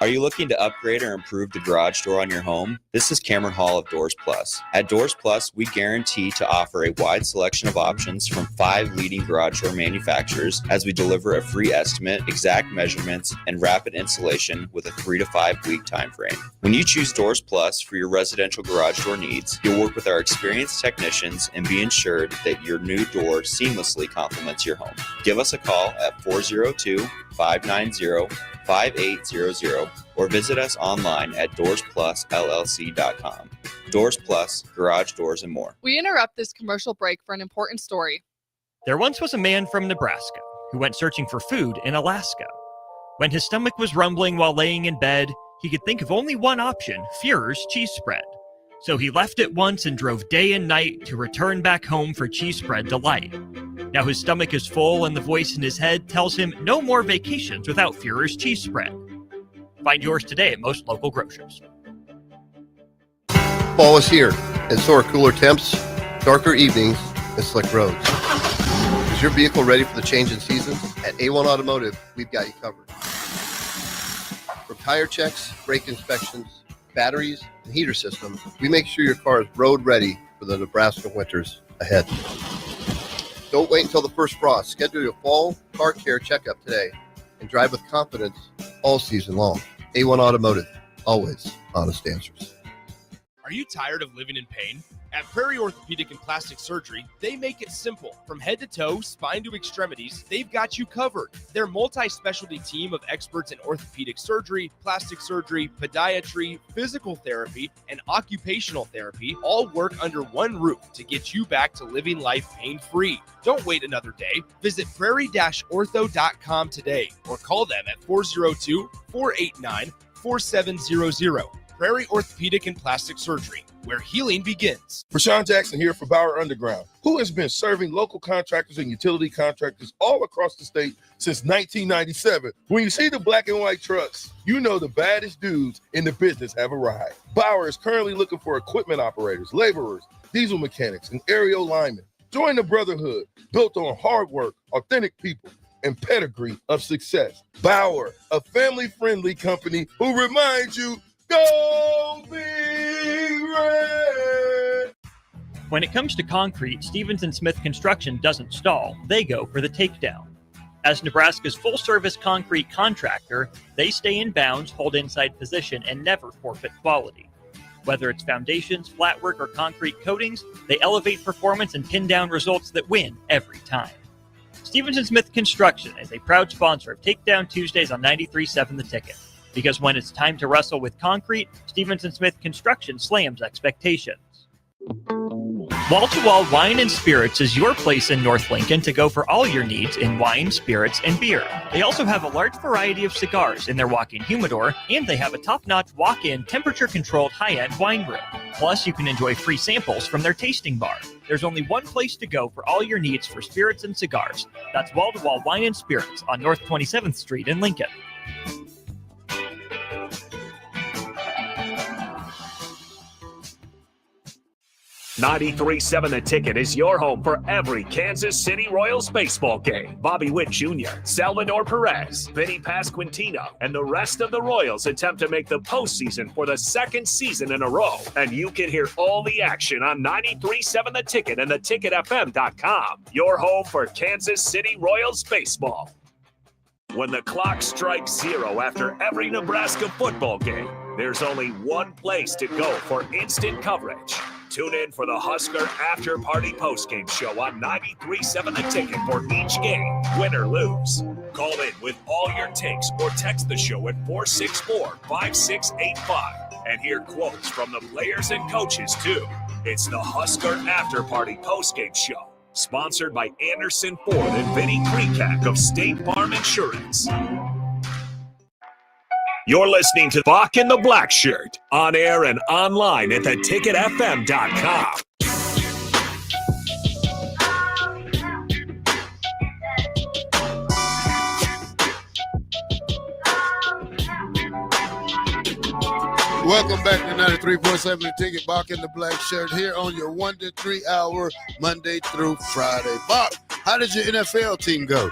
Are you looking to upgrade or improve the garage door on your home? This is Cameron Hall of Doors Plus. At Doors Plus, we guarantee to offer a wide selection of options from 5 leading garage door manufacturers as we deliver a free estimate, exact measurements, and rapid installation with a 3 to 5 week time frame. When you choose Doors Plus for your residential garage door needs, you'll work with our experienced technicians and be ensured that your new door seamlessly complements your home. Give us a call at 402-590-5800 or visit us online at DoorsPlusLLC.com. Doors Plus, garage doors, and more. We interrupt this commercial break for an important story. There once was a man from Nebraska who went searching for food in Alaska. When his stomach was rumbling while laying in bed, he could think of only one option, Führer's cheese spread. So he left at once and drove day and night to return back home for cheese spread delight. Now his stomach is full and the voice in his head tells him no more vacations without Führer's cheese spread. Find yours today at most local grocers. Fall is here, and so are cooler temps, darker evenings, and slick roads. Is your vehicle ready for the change in seasons? At A1 Automotive, we've got you covered. From tire checks, brake inspections, batteries, and heater systems, we make sure your car is road ready for the Nebraska winters ahead. Don't wait until the first frost. Schedule your fall car care checkup today and drive with confidence all season long. A1 Automotive, always honest answers. Are you tired of living in pain? At Prairie Orthopedic and Plastic Surgery, they make it simple. From head to toe, spine to extremities, they've got you covered. Their multi-specialty team of experts in orthopedic surgery, plastic surgery, podiatry, physical therapy, and occupational therapy all work under one roof to get you back to living life pain-free. Don't wait another day. Visit prairie-ortho.com today or call them at 402-489-4700. Prairie Orthopedic and Plastic Surgery, where healing begins. Rashawn Jackson here for Bauer Underground, who has been serving local contractors and utility contractors all across the state since 1997. When you see the black and white trucks, you know the baddest dudes in the business have arrived. Bauer is currently looking for equipment operators, laborers, diesel mechanics, and aerial linemen. Join the brotherhood built on hard work, authentic people, and pedigree of success. Bauer, a family-friendly company who reminds you, go Big Red! When it comes to concrete, Stevens & Smith Construction doesn't stall. They go for the takedown. As Nebraska's full-service concrete contractor, they stay in bounds, hold inside position, and never forfeit quality. Whether it's foundations, flatwork, or concrete coatings, they elevate performance and pin down results that win every time. Stevens & Smith Construction is a proud sponsor of Takedown Tuesdays on 93.7 The Ticket. Because when it's time to wrestle with concrete, Stevens & Smith Construction slams expectations. Wall to Wall Wine and Spirits is your place in North Lincoln to go for all your needs in wine, spirits, and beer. They also have a large variety of cigars in their walk-in humidor, and they have a top-notch walk-in temperature-controlled high-end wine room. Plus, you can enjoy free samples from their tasting bar. There's only one place to go for all your needs for spirits and cigars. That's Wall to Wall Wine and Spirits on North 27th Street in Lincoln. 93.7 The Ticket is your home for every Kansas City Royals baseball game. Bobby Witt Jr., Salvador Perez, Vinny Pasquantino, and the rest of the Royals attempt to make the postseason for the second season in a row. And you can hear all the action on 93.7 The Ticket and theticketfm.com. Your home for Kansas City Royals baseball. When the clock strikes 0 after every Nebraska football game, there's only one place to go for instant coverage. Tune in for the Husker After Party Postgame Show on 93.7 The Ticket for each game, win or lose. Call in with all your takes or text the show at 464-5685 and hear quotes from the players and coaches, too. It's the Husker After Party Postgame Show, sponsored by Anderson Ford and Vinny Krikak of State Farm Insurance. You're listening to Bock the Blackshirt, on air and online at theticketfm.com. Welcome back to 93.7 The Ticket, Bock the Blackshirt, here on your 1 to 3 hour, Monday through Friday. Bock, how did your NFL team go?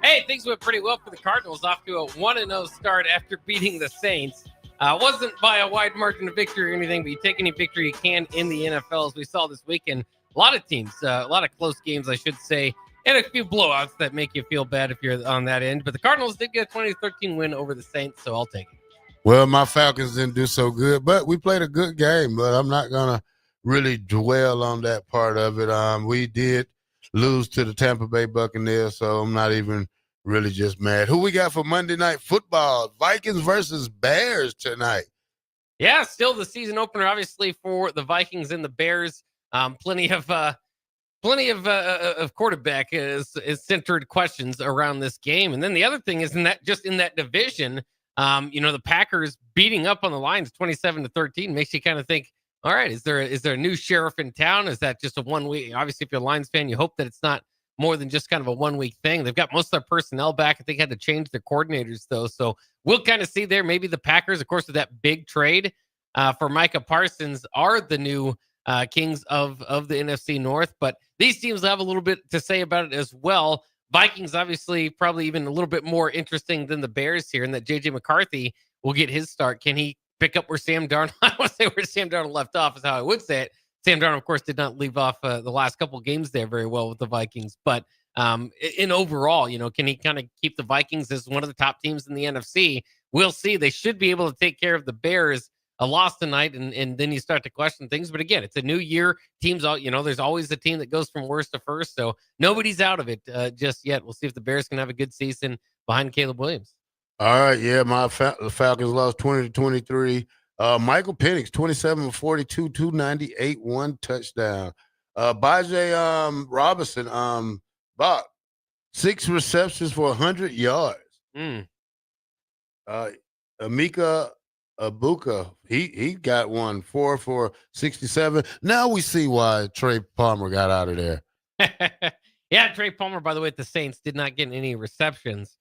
Hey, things went pretty well for the Cardinals, off to a 1-0 start after beating the Saints. Wasn't by a wide margin of victory or anything, but you take any victory you can in the NFL, as we saw this weekend. A lot of teams, a lot of close games, I should say, and a few blowouts that make you feel bad if you're on that end. But the Cardinals did get a 20-13 win over the Saints, so I'll take it. Well, my Falcons didn't do so good, but we played a good game, but I'm not going to really dwell on that part of it. We did lose to the Tampa Bay Buccaneers, so I'm not even really just mad. Who we got for Monday Night Football? Vikings versus Bears tonight. Yeah, still the season opener, obviously, for the Vikings and the Bears. Plenty of quarterback is centered questions around this game. And then the other thing is in that division, the Packers beating up on the Lions 27-13 makes you kind of think, all right, is there a new sheriff in town? Is that just a 1 week? Obviously, if you're a Lions fan, you hope that it's not more than just kind of a 1 week thing. They've got most of their personnel back. I think had to change their coordinators, though. So we'll kind of see there. Maybe the Packers, of course, with that big trade for Micah Parsons, are the new kings of the NFC North. But these teams have a little bit to say about it as well. Vikings, obviously, probably even a little bit more interesting than the Bears here, in that J.J. McCarthy will get his start. Can he pick up where Sam Darnold, I want to say where Sam Darnold left off is how I would say it. Sam Darnold, of course, did not leave off the last couple games there very well with the Vikings. But in overall, can he kind of keep the Vikings as one of the top teams in the NFC? We'll see. They should be able to take care of the Bears. A loss tonight, and then you start to question things. But again, it's a new year. Teams, there's always a team that goes from worst to first. So nobody's out of it just yet. We'll see if the Bears can have a good season behind Caleb Williams. All right, yeah, my Falcons lost 20-23. Michael Penix, 27-42, 298, 1 touchdown. Bajay Robinson, Bob, 6 receptions for 100 yards. Amika Abuka, he got 4 for 67. Now we see why Trey Palmer got out of there. Yeah, Trey Palmer, by the way, at the Saints did not get any receptions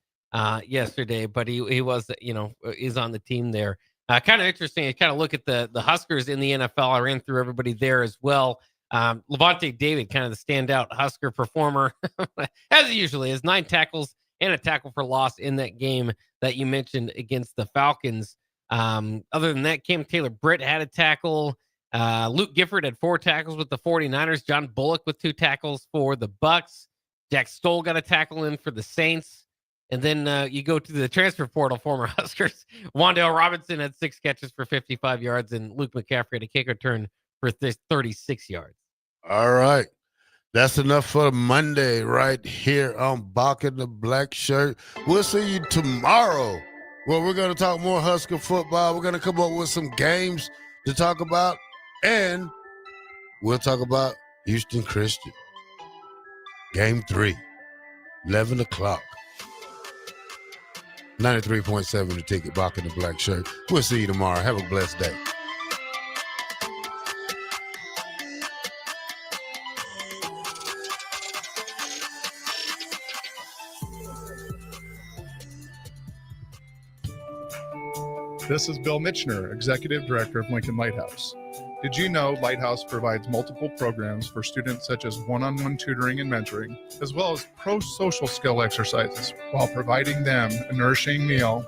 yesterday, but he was, is on the team there. Kind of interesting. You kind of look at the Huskers in the NFL. I ran through everybody there as well. Levante David, kind of the standout Husker performer, as he usually is. 9 tackles and a tackle for loss in that game that you mentioned against the Falcons. Other than that, Cam Taylor-Britt had a tackle. Luke Gifford had 4 tackles with the 49ers. John Bullock with 2 tackles for the Bucks. Jack Stoll got a tackle in for the Saints. And then you go to the transfer portal, former Huskers. Wan'Dale Robinson had 6 catches for 55 yards, and Luke McCaffrey had a kick return for 36 yards. All right. That's enough for Monday right here on Bock the Blackshirt. We'll see you tomorrow. Well, we're going to talk more Husker football. We're going to come up with some games to talk about, and we'll talk about Houston Christian. Game 3, 11 o'clock. 93.7 The Ticket, Bock the Blackshirt. We'll see you tomorrow. Have a blessed day. This is Bill Mitchner, Executive Director of Lincoln Lighthouse. Did you know Lighthouse provides multiple programs for students such as one-on-one tutoring and mentoring, as well as pro-social skill exercises, while providing them a nourishing meal